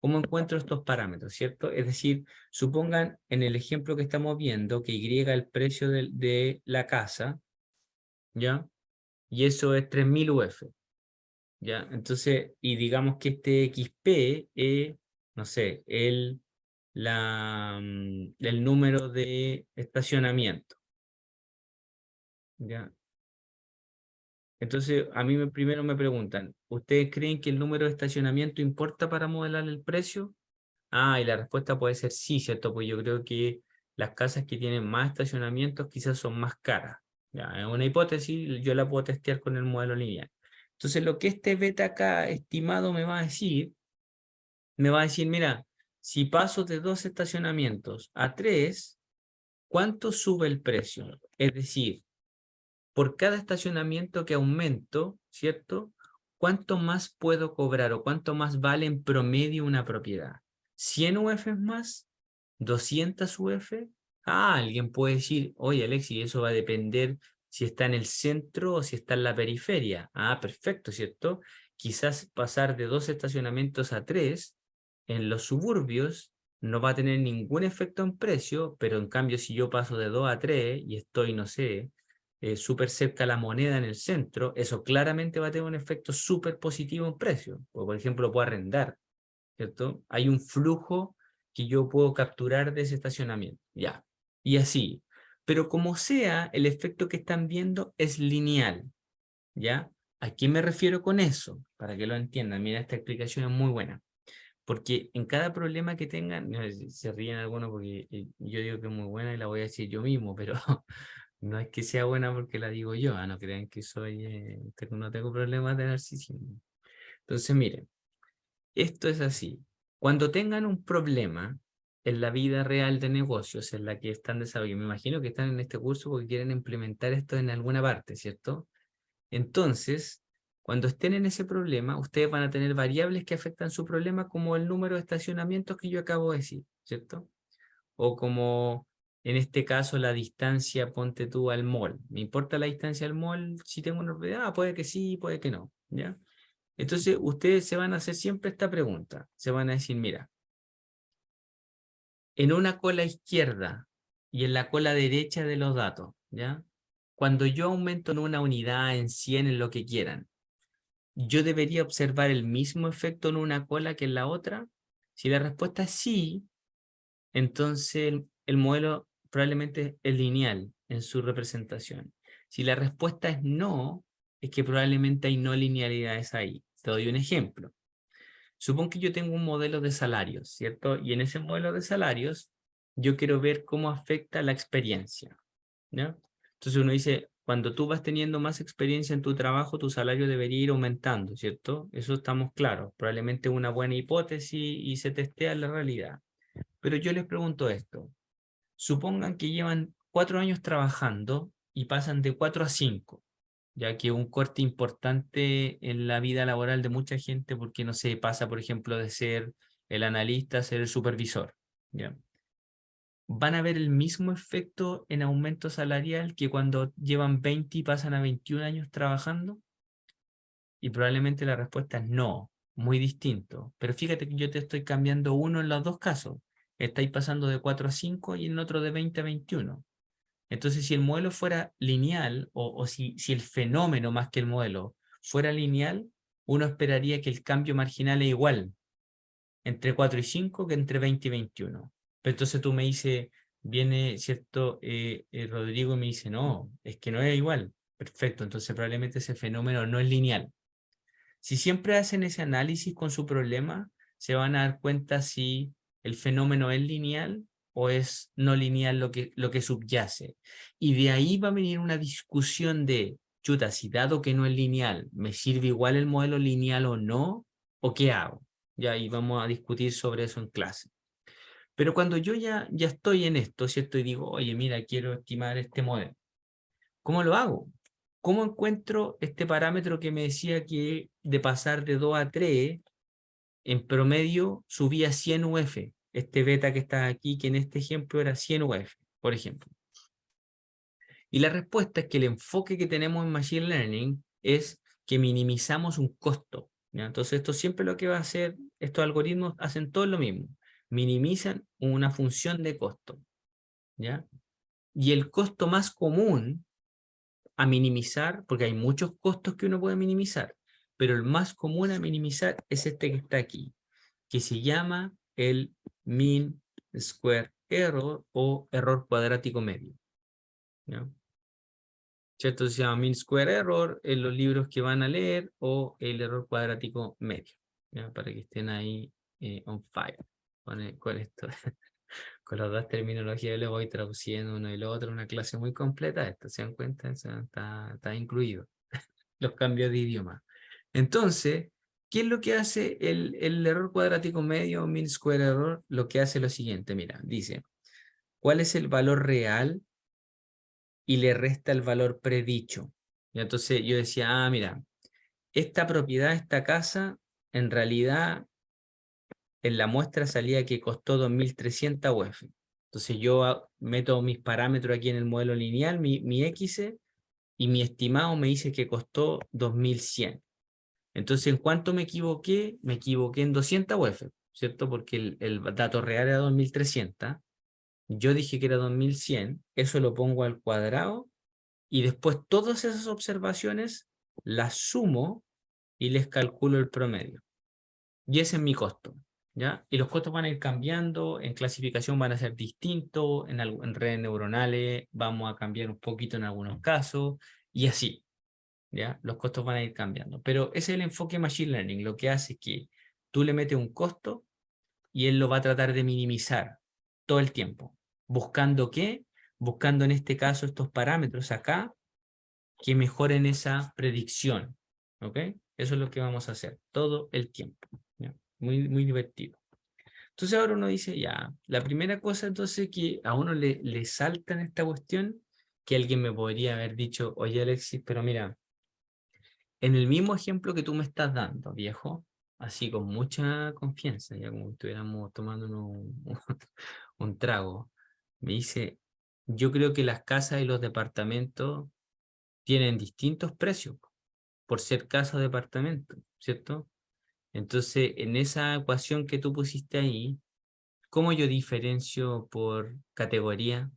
¿Cómo encuentro estos parámetros, cierto? Es decir, supongan en el ejemplo que estamos viendo que Y el precio de la casa, ¿ya? Y eso es 3000 UF. ¿Ya? Entonces, y digamos que este XP es, no sé, el número de estacionamiento, ¿ya? Entonces, a mí primero me preguntan, ¿ustedes creen que el número de estacionamiento importa para modelar el precio? Ah, y la respuesta puede ser sí, ¿cierto? Pues yo creo que las casas que tienen más estacionamientos quizás son más caras. Ya, es una hipótesis, yo la puedo testear con el modelo lineal. Entonces, lo que este beta acá estimado me va a decir, mira, si paso de 2 estacionamientos a 3, ¿cuánto sube el precio? Es decir, por cada estacionamiento que aumento, ¿cierto? ¿Cuánto más puedo cobrar o cuánto más vale en promedio una propiedad? ¿100 UF más? ¿200 UF? Ah, alguien puede decir, oye Alexi, eso va a depender si está en el centro o si está en la periferia. Ah, perfecto, ¿cierto? Quizás pasar de 2 estacionamientos a 3 en los suburbios no va a tener ningún efecto en precio, pero en cambio si yo paso de 2 a 3 y estoy, no sé, súper cerca a la moneda en el centro, eso claramente va a tener un efecto súper positivo en precio. Por ejemplo, lo puedo arrendar, ¿cierto? Hay un flujo que yo puedo capturar de ese estacionamiento, ya. Y así. Pero como sea, el efecto que están viendo es lineal, ¿ya? ¿A qué me refiero con eso? Para que lo entiendan. Mira, esta explicación es muy buena. Porque en cada problema que tengan, no, se ríen algunos porque yo digo que es muy buena y la voy a decir yo mismo, pero no es que sea buena porque la digo yo, no crean que soy, no tengo problemas de narcisismo. Entonces, miren, esto es así. Cuando tengan un problema en la vida real de negocios en la que están desarrollando, me imagino que están en este curso porque quieren implementar esto en alguna parte, ¿cierto? Entonces, cuando estén en ese problema, ustedes van a tener variables que afectan su problema, como el número de estacionamientos que yo acabo de decir, ¿cierto? O como en este caso la distancia, ponte tú al mall. ¿Me importa la distancia al mall si tengo una propiedad? Ah, puede que sí, puede que no, ¿ya? Entonces, ustedes se van a hacer siempre esta pregunta. Se van a decir, mira, en una cola izquierda y en la cola derecha de los datos, ¿ya? Cuando yo aumento en una unidad, en 100, en lo que quieran, ¿yo debería observar el mismo efecto en una cola que en la otra? Si la respuesta es sí, entonces el modelo probablemente es lineal en su representación. Si la respuesta es no, es que probablemente hay no linealidades ahí. Te doy un ejemplo. Supón que yo tengo un modelo de salarios, ¿cierto? Y en ese modelo de salarios yo quiero ver cómo afecta la experiencia, ¿ya? Entonces uno dice, cuando tú vas teniendo más experiencia en tu trabajo, tu salario debería ir aumentando, ¿cierto? Eso estamos claros. Probablemente es una buena hipótesis y se testea en la realidad. Pero yo les pregunto esto. Supongan que llevan 4 años trabajando y pasan de 4 a 5, ya que un corte importante en la vida laboral de mucha gente, porque no se pasa, por ejemplo, de ser el analista a ser el supervisor, ¿ya? ¿Van a ver el mismo efecto en aumento salarial que cuando llevan 20 y pasan a 21 años trabajando? Y probablemente la respuesta es no, muy distinto. Pero fíjate que yo te estoy cambiando uno en los dos casos. Estáis pasando de 4 a 5 y en otro de 20 a 21. Entonces, si el modelo fuera lineal, o si el fenómeno más que el modelo fuera lineal, uno esperaría que el cambio marginal es igual entre 4 y 5 que entre 20 y 21. Pero entonces tú me dices, viene, ¿cierto? Rodrigo me dice, no, es que no es igual. Perfecto, entonces probablemente ese fenómeno no es lineal. Si siempre hacen ese análisis con su problema, se van a dar cuenta si el fenómeno es lineal o es no lineal lo que subyace. Y de ahí va a venir una discusión de, chuta, si dado que no es lineal, ¿me sirve igual el modelo lineal o no? ¿O qué hago? Ya, y vamos a discutir sobre eso en clase. Pero cuando yo ya estoy en esto, ¿cierto? Y digo, oye, mira, quiero estimar este modelo. ¿Cómo lo hago? ¿Cómo encuentro este parámetro que me decía que de pasar de 2 a 3, en promedio subía 100 UF? Este beta que está aquí, que en este ejemplo era 100 UF, por ejemplo. Y la respuesta es que el enfoque que tenemos en Machine Learning es que minimizamos un costo, ¿ya? Entonces esto siempre lo que va a hacer, estos algoritmos hacen todo lo mismo, minimizan una función de costo, ¿ya? Y el costo más común a minimizar, porque hay muchos costos que uno puede minimizar, pero el más común a minimizar es este que está aquí, que se llama el mean square error o error cuadrático medio, ¿ya? ¿Cierto? Se llama mean square error en los libros que van a leer o el error cuadrático medio, ¿ya? Para que estén ahí on fire con esto. Con las dos terminologías le voy traduciendo uno y lo otro, una clase muy completa. Esto, ¿se dan cuenta? Está incluido los cambios de idioma. Entonces, ¿qué es lo que hace el error cuadrático medio o mean square error? Lo que hace es lo siguiente, mira, dice, ¿cuál es el valor real? Y le resta el valor predicho. Y entonces yo decía, mira, esta propiedad, esta casa, en realidad en la muestra salía que costó 2.300 UF. Entonces yo meto mis parámetros aquí en el modelo lineal, mi X, y mi estimado me dice que costó 2.100. Entonces, ¿en cuánto me equivoqué? Me equivoqué en 200 UF, ¿cierto? Porque el dato real era 2.300. Yo dije que era 2.100. Eso lo pongo al cuadrado y después todas esas observaciones las sumo y les calculo el promedio. Y ese es mi costo, ¿ya? Y los costos van a ir cambiando, en clasificación van a ser distintos, en redes neuronales vamos a cambiar un poquito en algunos casos, y así, ¿ya? Los costos van a ir cambiando. Pero ese es el enfoque Machine Learning, lo que hace es que tú le metes un costo y él lo va a tratar de minimizar todo el tiempo. ¿Buscando qué? Buscando en este caso estos parámetros acá que mejoren esa predicción, ¿ok? Eso es lo que vamos a hacer todo el tiempo, ¿ya? Muy, muy divertido. Entonces ahora uno dice, ya, la primera cosa entonces que a uno le salta en esta cuestión, que alguien me podría haber dicho, oye Alexis, pero mira, en el mismo ejemplo que tú me estás dando, viejo, así con mucha confianza, ya como si estuviéramos tomando un trago, me dice, yo creo que las casas y los departamentos tienen distintos precios por ser casa o departamento, ¿cierto? Entonces, en esa ecuación que tú pusiste ahí, ¿cómo yo diferencio por categoría?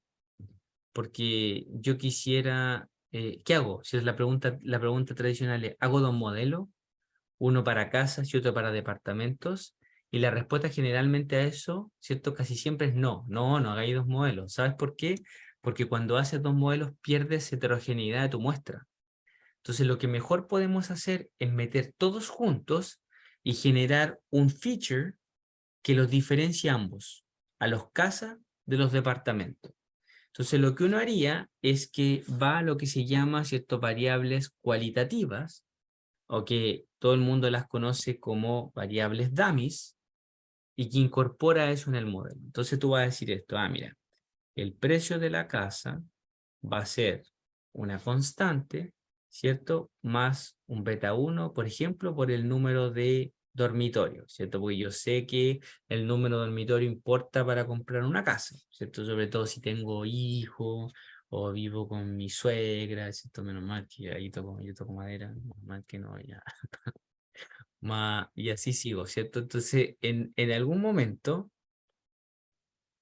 Porque yo quisiera, ¿qué hago? Si es la pregunta tradicional es, ¿hago dos modelos? Uno para casas y otro para departamentos. Y la respuesta generalmente a eso, ¿cierto? Casi siempre es no, no hagáis dos modelos. ¿Sabes por qué? Porque cuando haces dos modelos pierdes heterogeneidad de tu muestra. Entonces, lo que mejor podemos hacer es meter todos juntos y generar un feature que los diferencia a ambos, a los casas de los departamentos. Entonces, lo que uno haría es que va a lo que se llama, ¿cierto?, variables cualitativas, o que todo el mundo las conoce como variables dummies, y que incorpora eso en el modelo. Entonces, tú vas a decir esto, mira, el precio de la casa va a ser una constante, ¿cierto? Más un beta 1, por ejemplo, por el número de dormitorios, ¿cierto? Porque yo sé que el número de dormitorio importa para comprar una casa, ¿cierto? Sobre todo si tengo hijos o vivo con mi suegra, ¿cierto? Menos mal que ahí yo toco madera, menos mal que no, ya. Y así sigo, ¿cierto? Entonces, en algún momento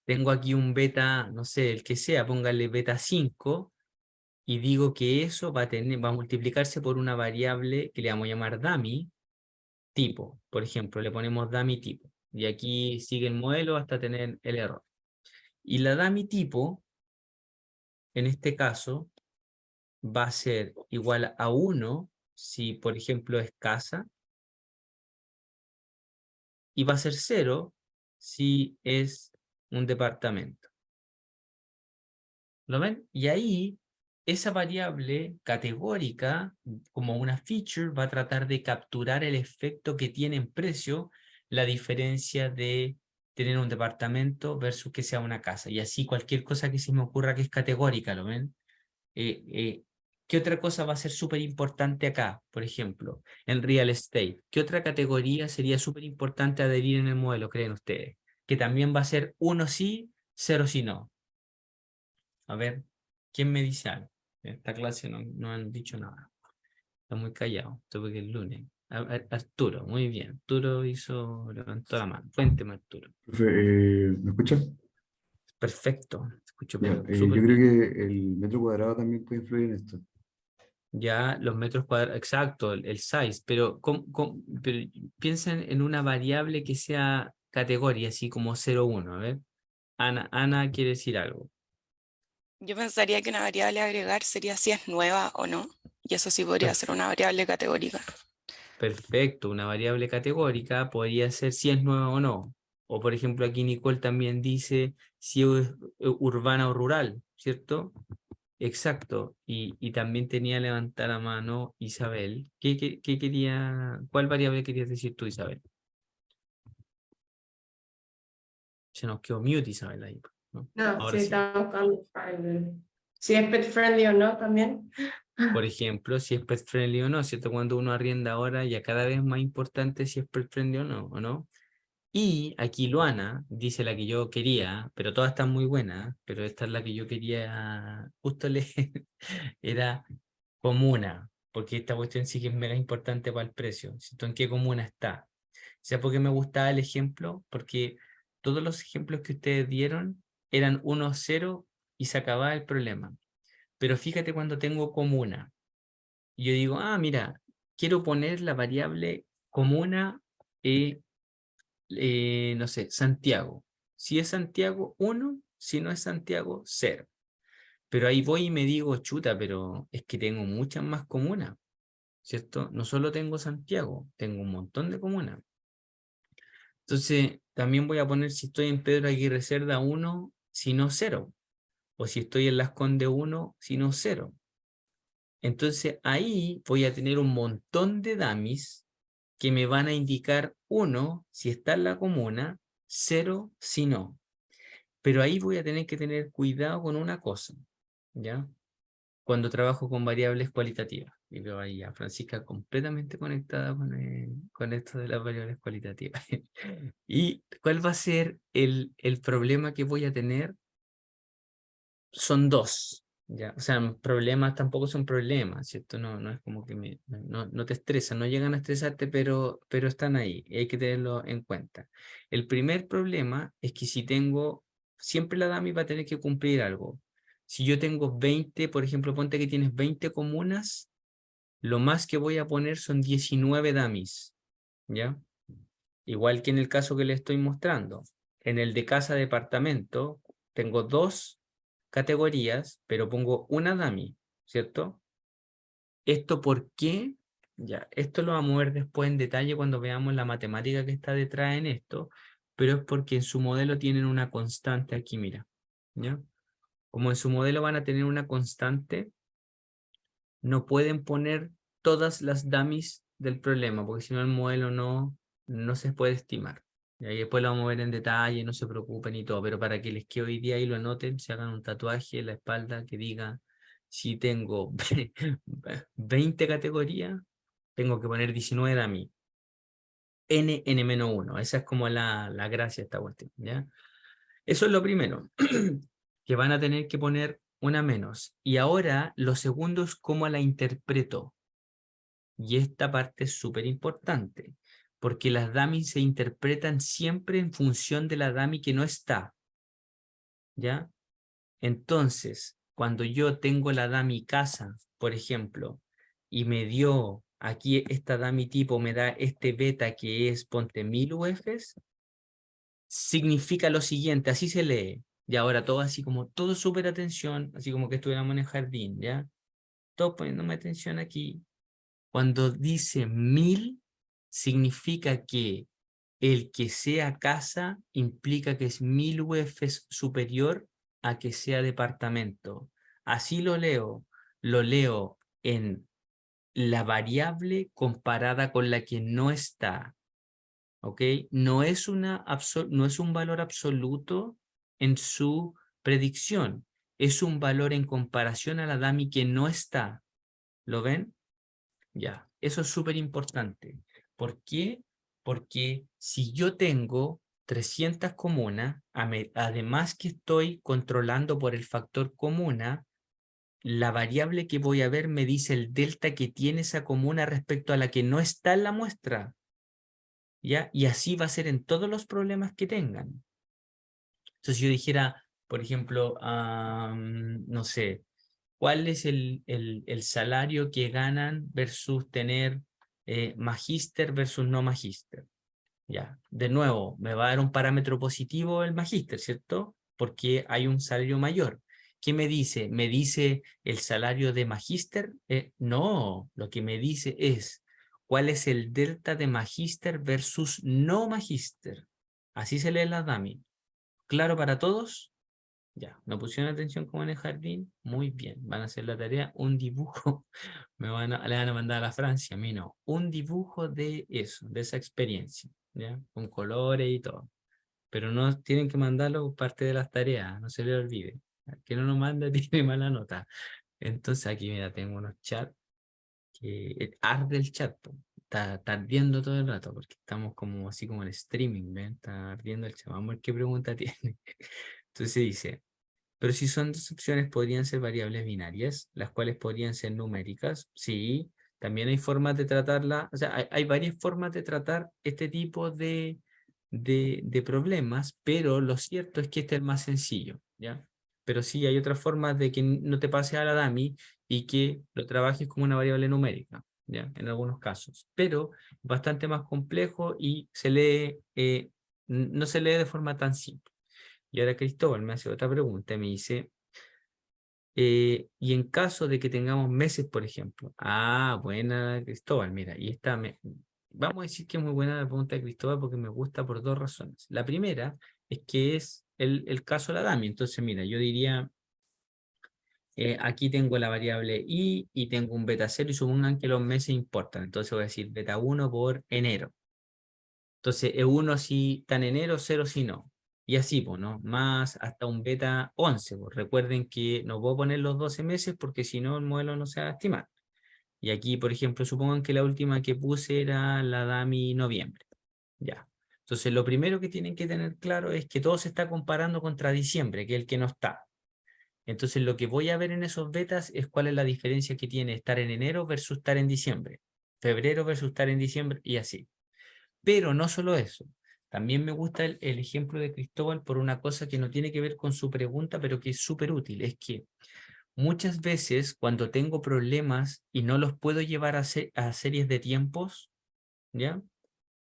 tengo aquí un beta, no sé, el que sea, póngale beta 5, y digo que eso va a multiplicarse por una variable que le vamos a llamar dummy tipo. Por ejemplo, le ponemos dummy tipo. Y aquí sigue el modelo hasta tener el error. Y la dummy tipo, en este caso, va a ser igual a 1 si, por ejemplo, es casa, y va a ser 0 si es un departamento. ¿Lo ven? Y ahí, esa variable categórica, como una feature, va a tratar de capturar el efecto que tiene en precio la diferencia de tener un departamento versus que sea una casa. Y así cualquier cosa que se me ocurra que es categórica, ¿lo ven? Eh, eh, ¿Qué otra cosa va a ser súper importante acá? Por ejemplo, en real estate. ¿Qué otra categoría sería súper importante adherir en el modelo, creen ustedes? Que también va a ser 1 sí, 0 sí no. A ver, ¿quién me dice algo? En esta clase no han dicho nada. Está muy callado. Esto porque es el lunes. Arturo, muy bien. Arturo levantó la mano. Cuénteme, Arturo. Profe, ¿me escucha? Perfecto. Escucho, Ya, pero yo súper creo bien. que el metro cuadrado también puede influir en esto. Ya los metros cuadrados, exacto, el size, pero, pero piensen en una variable que sea categoría, así como 0,1. A ver, Ana quiere decir algo. Yo pensaría que una variable a agregar sería si es nueva o no, y eso sí podría ser Perf- una variable categórica. Perfecto, una variable categórica podría ser si es nueva o no. O por ejemplo, aquí Nicole también dice si es urbana o rural, ¿cierto? Exacto. Y también tenía levantar la mano Isabel. ¿Qué quería, cuál variable querías decir tú, Isabel? Se nos quedó mute Isabel ahí, ¿no? No, sí, Ahora sí. estamos buscando si es pet friendly o no también. Por ejemplo, si es pet friendly o no, ¿cierto? Cuando uno arrienda ahora, ya cada vez más importante si es pet friendly o no. Y aquí Luana dice la que yo quería, pero todas están muy buenas, pero esta es la que yo quería justo leer, era comuna, porque esta cuestión sí que es mega importante para el precio, ¿cierto? ¿En qué comuna está? ¿Sabes por qué me gustaba el ejemplo? Porque todos los ejemplos que ustedes dieron eran 1, 0 y se acababa el problema. Pero fíjate cuando tengo comuna, y yo digo, mira, quiero poner la variable comuna, no sé, Santiago. Si es Santiago, 1, si no es Santiago, 0. Pero ahí voy y me digo, chuta, pero es que tengo muchas más comunas, ¿cierto? No solo tengo Santiago, tengo un montón de comunas. Entonces, también voy a poner si estoy en Pedro Aguirre Cerda 1, si no 0. O si estoy en Las Condes 1, si no 0. Entonces, ahí voy a tener un montón de dummies que me van a indicar 1 si está en la comuna, 0 si no. Pero ahí voy a tener que tener cuidado con una cosa, ¿ya? Cuando trabajo con variables cualitativas. Y veo ahí a Francisca completamente conectada con esto de las variables cualitativas. ¿Y cuál va a ser el problema que voy a tener? Son dos, ¿ya? O sea, problemas tampoco son problemas, ¿cierto? No es como que no te estresan, no llegan a estresarte, pero están ahí, y hay que tenerlo en cuenta. El primer problema es que si tengo, siempre la DAMI va a tener que cumplir algo. Si yo tengo 20, por ejemplo, ponte que tienes 20 comunas, lo más que voy a poner son 19 dummies, ¿ya? Igual que en el caso que le estoy mostrando. En el de casa-departamento, tengo dos categorías, pero pongo una dummy, ¿cierto? ¿Esto por qué? Ya, esto lo vamos a ver después en detalle cuando veamos la matemática que está detrás en esto, pero es porque en su modelo tienen una constante aquí, mira, ¿ya? Como en su modelo van a tener una constante, no pueden poner todas las dummies del problema, porque si no el modelo no se puede estimar. Y ahí después lo vamos a ver en detalle, no se preocupen y todo, pero para que les quede hoy día y lo anoten, se hagan un tatuaje en la espalda que diga, si tengo 20 categorías, tengo que poner 19 dummies. N-1. Esa es como la gracia de esta cuestión, ¿ya? Eso es lo primero, que van a tener que poner una menos. Y ahora, lo segundo es cómo la interpreto. Y esta parte es súper importante, porque las dummies se interpretan siempre en función de la dummy que no está, ¿ya? Entonces, cuando yo tengo la dummy casa, por ejemplo, y me dio aquí esta dummy tipo, me da este beta que es, ponte 1000 UFs, significa lo siguiente, así se lee, Y ahora todo así como, todo súper atención, así como que estuviéramos en el jardín, ¿ya? Todos poniéndome atención aquí. Cuando dice 1000, significa que el que sea casa implica que es 1000 UFs superior a que sea departamento. Así lo leo en la variable comparada con la que no está. ¿Ok? No es no es un valor absoluto en su predicción. Es un valor en comparación a la DAMI que no está. ¿Lo ven? Ya, eso es súper importante. ¿Por qué? Porque si yo tengo 300 comunas, además que estoy controlando por el factor comuna, la variable que voy a ver me dice el delta que tiene esa comuna respecto a la que no está en la muestra. ¿Ya? Y así va a ser en todos los problemas que tengan. Entonces, si yo dijera, por ejemplo, no sé, ¿cuál es el salario que ganan versus tener magíster versus no magíster? Ya, de nuevo, me va a dar un parámetro positivo el magíster, ¿cierto? Porque hay un salario mayor. ¿Qué me dice? ¿Me dice el salario de magíster? No, lo que me dice es cuál es el delta de magíster versus no magíster. Así se lee la DAMI. ¿Claro para todos? Ya, ¿me pusieron atención como en el jardín? Muy bien, van a hacer la tarea, un dibujo, le van a mandar a la Francia, a mí no, un dibujo de eso, de esa experiencia, ¿ya? Con colores y todo, pero no tienen que mandarlo parte de las tareas, no se les olvide, que no nos manda tiene mala nota. Entonces aquí, mira, tengo unos chats, que arde el chat, po. Está ardiendo todo el rato, porque estamos como así como en streaming, ¿ven? Está ardiendo el chat, vamos a ver qué pregunta tiene. Entonces dice... Pero si son dos opciones, podrían ser variables binarias, las cuales podrían ser numéricas. Sí, también hay formas de tratarla, o sea, hay varias formas de tratar este tipo de problemas, pero lo cierto es que este es el más sencillo, ¿ya? Pero sí, hay otras formas de que no te pase a la DAMI y que lo trabajes como una variable numérica, ¿ya? En algunos casos. Pero bastante más complejo y se lee, no se lee de forma tan simple. Y ahora Cristóbal me hace otra pregunta, me dice, y en caso de que tengamos meses, por ejemplo. Ah, buena Cristóbal, mira, y esta vamos a decir que es muy buena la pregunta de Cristóbal porque me gusta por dos razones. La primera es que es el caso de la DAMI, entonces mira, yo diría, aquí tengo la variable y tengo un beta 0 y supongan que los meses importan, entonces voy a decir beta 1 por enero. Entonces, E1 si está en enero, 0 si no. Y así, pues, ¿no? Más hasta un beta 11. Pues. Recuerden que no puedo poner los 12 meses porque si no el modelo no se va a estimar. Y aquí, por ejemplo, supongan que la última que puse era la DAMI noviembre. Ya. Entonces, lo primero que tienen que tener claro es que todo se está comparando contra diciembre, que es el que no está. Entonces, lo que voy a ver en esos betas es cuál es la diferencia que tiene estar en enero versus estar en diciembre. Febrero versus estar en diciembre y así. Pero no solo eso. También me gusta el ejemplo de Cristóbal por una cosa que no tiene que ver con su pregunta, pero que es súper útil. Es que muchas veces cuando tengo problemas y no los puedo llevar a series de tiempos, ¿ya?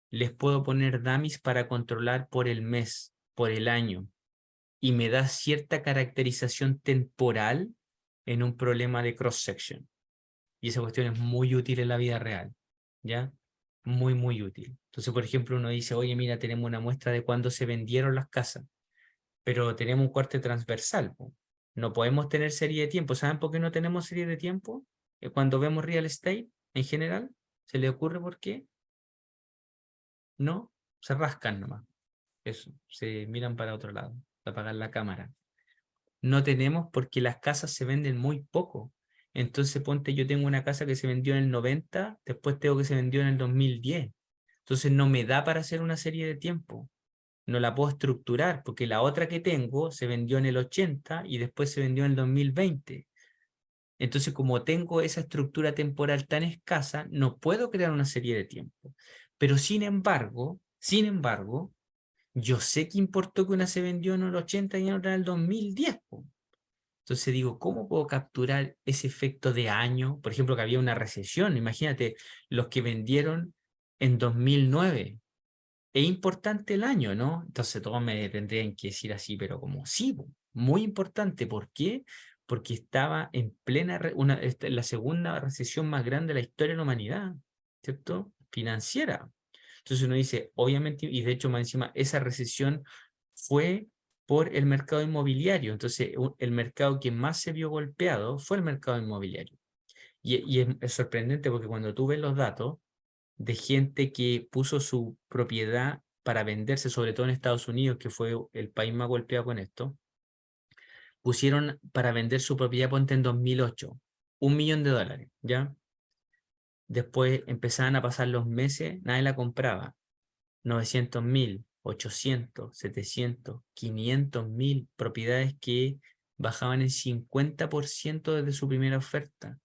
Les puedo poner dummies para controlar por el mes, por el año, y me da cierta caracterización temporal en un problema de cross-section. Y esa cuestión es muy útil en la vida real, ¿ya? Muy, muy útil. Entonces, por ejemplo, uno dice, oye, mira, tenemos una muestra de cuándo se vendieron las casas, pero tenemos un corte transversal, po. No podemos tener serie de tiempo. ¿Saben por qué no tenemos serie de tiempo? Cuando vemos real estate, en general, ¿se le ocurre por qué? No, se rascan nomás. Eso, se miran para otro lado, para apagar la cámara. No tenemos porque las casas se venden muy poco. Entonces, ponte, yo tengo una casa que se vendió en el 90, después tengo que se vendió en el 2010. Entonces, no me da para hacer una serie de tiempo. No la puedo estructurar porque la otra que tengo se vendió en el 80 y después se vendió en el 2020. Entonces, como tengo esa estructura temporal tan escasa, no puedo crear una serie de tiempo. Pero sin embargo, yo sé que importó que una se vendió en el 80 y otra en el 2010. Po. Entonces digo, ¿cómo puedo capturar ese efecto de año? Por ejemplo, que había una recesión. Imagínate, los que vendieron en 2009. es importante el año, ¿no? Entonces todos me tendrían que decir así, pero como sí, po, muy importante. ¿Por qué? Porque estaba en plena, la segunda recesión más grande de la historia de la humanidad, ¿cierto? Financiera. Entonces uno dice, obviamente, y de hecho más encima, esa recesión fue por el mercado inmobiliario. Entonces el mercado que más se vio golpeado fue el mercado inmobiliario. Y es sorprendente porque cuando tú ves los datos de gente que puso su propiedad para venderse, sobre todo en Estados Unidos, que fue el país más golpeado con esto, pusieron para vender su propiedad, ponte en 2008, $1 millón, ¿ya? Después empezaban a pasar los meses, nadie la compraba. 900.000, 800, 700, 500.000 propiedades que bajaban en 50% desde su primera oferta.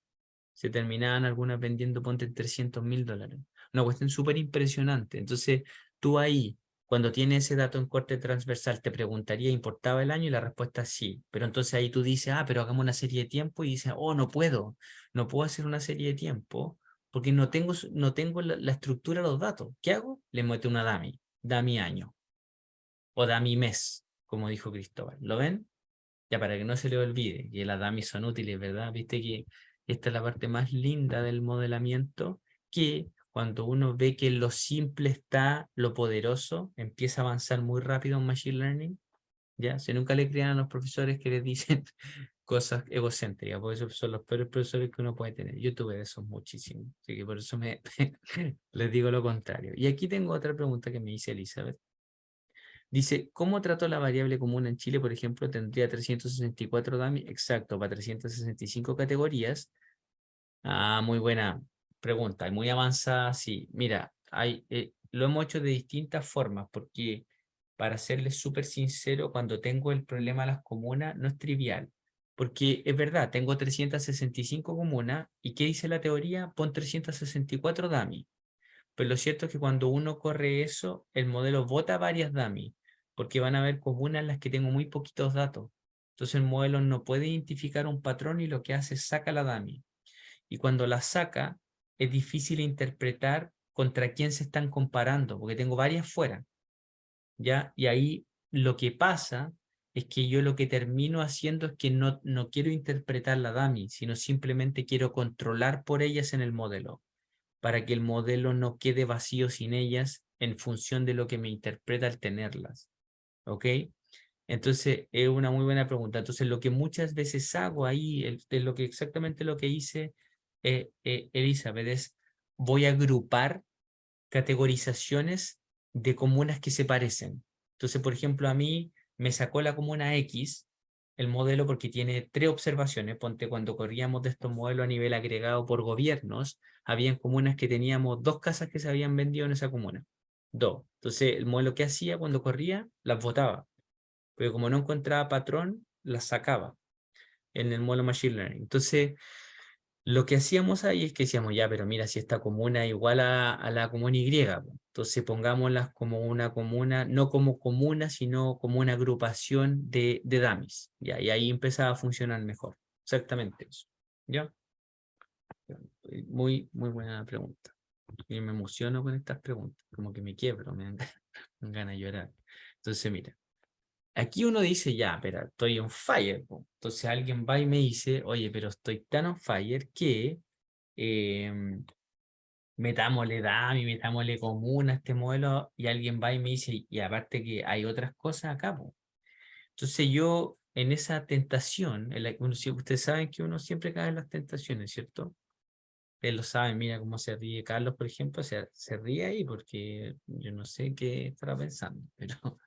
Se terminaban algunas vendiendo, ponte, en $300.000. Una cuestión súper impresionante. Entonces, tú ahí, cuando tienes ese dato en corte transversal, te preguntaría, ¿importaba el año? Y la respuesta es sí. Pero entonces ahí tú dices, pero hagamos una serie de tiempo, y dices, no puedo hacer una serie de tiempo porque no tengo la estructura de los datos. ¿Qué hago? Le meto una dummy año o dummy mes, como dijo Cristóbal. ¿Lo ven? Ya para que no se le olvide que las dummies son útiles, ¿verdad? Viste que esta es la parte más linda del modelamiento, que cuando uno ve que en lo simple está lo poderoso, empieza a avanzar muy rápido en Machine Learning, ¿ya? Si nunca le crean a los profesores que les dicen cosas egocéntricas, porque esos son los peores profesores que uno puede tener. Yo tuve de esos muchísimos, así que por eso les digo lo contrario. Y aquí tengo otra pregunta que me dice Elizabeth. Dice, ¿cómo trato la variable común en Chile? Por ejemplo, tendría 364 dummy, exacto, para 365 categorías. Muy buena pregunta, y muy avanzada, sí. Mira, lo hemos hecho de distintas formas, porque para serles súper sincero, cuando tengo el problema de las comunas, no es trivial. Porque es verdad, tengo 365 comunas, ¿y qué dice la teoría? Pon 364 dummy. Pero lo cierto es que cuando uno corre eso, el modelo bota varias dummy, porque van a haber comunas en las que tengo muy poquitos datos. Entonces el modelo no puede identificar un patrón y lo que hace es saca la dummy. Y cuando la saca, es difícil interpretar contra quién se están comparando, porque tengo varias fuera, ¿ya? Y ahí lo que pasa es que yo lo que termino haciendo es que no quiero interpretar la dummy, sino simplemente quiero controlar por ellas en el modelo, para que el modelo no quede vacío sin ellas en función de lo que me interpreta al tenerlas. ¿Ok? Entonces, es una muy buena pregunta. Entonces, lo que muchas veces hago ahí, es lo que exactamente lo que hice Elizabeth, es voy a agrupar categorizaciones de comunas que se parecen. Entonces, por ejemplo, a mí me sacó la comuna X el modelo porque tiene 3 observaciones. Ponte, cuando corríamos de estos modelos a nivel agregado por gobiernos, habían comunas que teníamos 2 casas que se habían vendido en esa comuna. 2. Entonces, el modelo que hacía cuando corría, las botaba. Pero como no encontraba patrón, las sacaba en el modelo Machine Learning. Entonces, lo que hacíamos ahí es que decíamos, ya, pero mira, si esta comuna es igual a la comuna Y, po, entonces pongámoslas como una comuna, no como comuna, sino como una agrupación de dummies, ya, y ahí empezaba a funcionar mejor. Exactamente eso. ¿Ya? Muy, muy buena pregunta. Y me emociono con estas preguntas, como que me quiebro, me dan ganas de llorar. Entonces, mira. Aquí uno dice, ya, pero estoy on fire, po. Entonces alguien va y me dice, oye, pero estoy tan on fire que metámosle DAMI, metámosle comuna a este modelo, y alguien va y me dice, y aparte que hay otras cosas acá, po. Entonces yo, en esa tentación, ustedes saben que uno siempre cae en las tentaciones, ¿cierto? Ustedes lo saben, mira cómo se ríe Carlos, por ejemplo, se ríe ahí porque yo no sé qué estará pensando, pero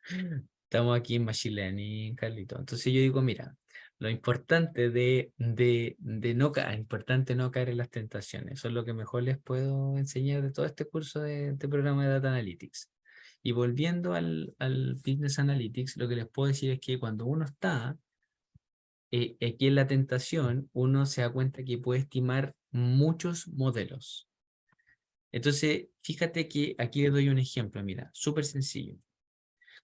estamos aquí en Machine Learning, Carlito. Entonces yo digo, mira, lo importante importante no caer en las tentaciones. Eso es lo que mejor les puedo enseñar de todo este curso de programa de Data Analytics. Y volviendo al Business Analytics, lo que les puedo decir es que cuando uno está aquí en la tentación, uno se da cuenta que puede estimar muchos modelos. Entonces, fíjate que aquí le doy un ejemplo, mira, súper sencillo.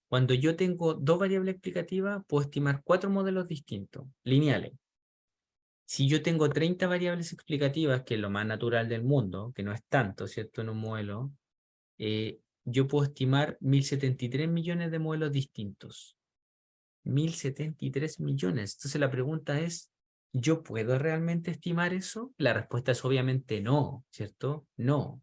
Cuando yo tengo 2 variables explicativas, puedo estimar 4 modelos distintos, lineales. Si yo tengo 30 variables explicativas, que es lo más natural del mundo, que no es tanto, ¿cierto? En un modelo, yo puedo estimar 1073 millones de modelos distintos. 1073 millones. Entonces la pregunta es, ¿yo puedo realmente estimar eso? La respuesta es obviamente no, ¿cierto? No,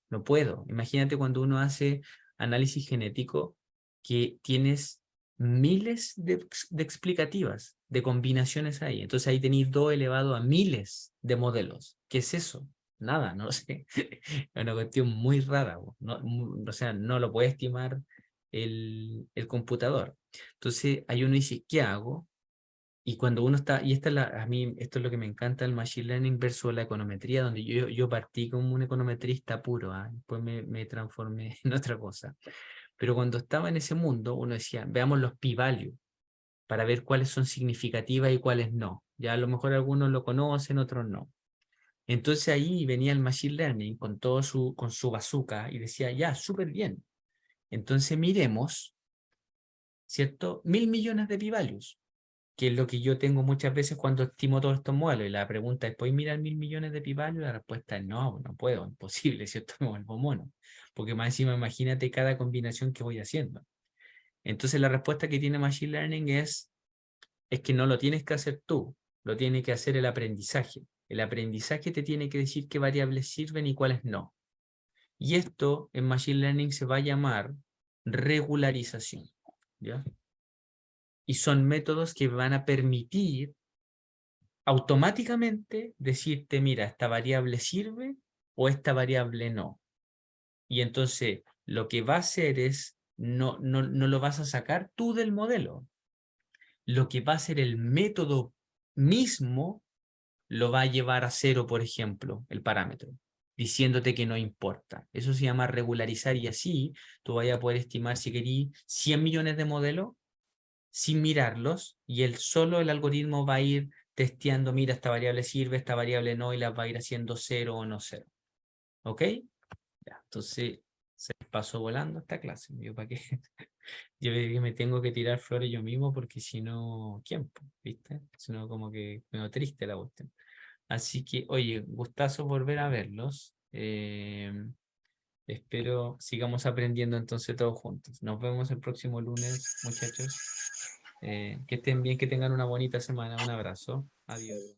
no puedo. Imagínate cuando uno hace análisis genético que tienes miles de explicativas, de combinaciones ahí. Entonces ahí tenéis 2 elevado a miles de modelos. ¿Qué es eso? Nada, no sé. Es una cuestión muy rara. No, o sea, no lo puede estimar el computador. Entonces, ahí uno dice, ¿qué hago? Y cuando uno está, y esta es a mí, esto es lo que me encanta el Machine Learning versus la econometría, donde yo partí como un econometrista puro, después me transformé en otra cosa. Pero cuando estaba en ese mundo, uno decía, veamos los p-value, para ver cuáles son significativas y cuáles no. Ya a lo mejor algunos lo conocen, otros no. Entonces ahí venía el Machine Learning con su bazooka y decía, ya, súper bien. Entonces miremos, ¿cierto? 1.000 millones de p-values, que es lo que yo tengo muchas veces cuando estimo todos estos modelos. Y la pregunta es, ¿puedes mirar 1.000 millones de p-values? La respuesta es no, no puedo, imposible, ¿cierto? Me vuelvo mono. Porque más encima, imagínate cada combinación que voy haciendo. Entonces la respuesta que tiene Machine Learning es que no lo tienes que hacer tú, lo tiene que hacer el aprendizaje. El aprendizaje te tiene que decir qué variables sirven y cuáles no. Y esto en Machine Learning se va a llamar regularización, ¿ya? Y son métodos que van a permitir automáticamente decirte, mira, esta variable sirve o esta variable no. Y entonces lo que va a hacer es, no lo vas a sacar tú del modelo. Lo que va a hacer el método mismo lo va a llevar a cero, por ejemplo, el parámetro, diciéndote que no importa. Eso se llama regularizar y así tú vas a poder estimar si querís 100 millones de modelos sin mirarlos y el algoritmo va a ir testeando, mira, esta variable sirve, esta variable no, y las va a ir haciendo cero o no cero. ¿Ok? Ya, entonces se pasó volando esta clase. Yo, ¿para qué? Yo me tengo que tirar flores yo mismo porque si no, ¿quién? ¿Viste? Si no, como que me da triste la cuestión. Así que, oye, gustazo volver a verlos. Espero sigamos aprendiendo entonces todos juntos. Nos vemos el próximo lunes, muchachos. Que estén bien, que tengan una bonita semana. Un abrazo. Adiós.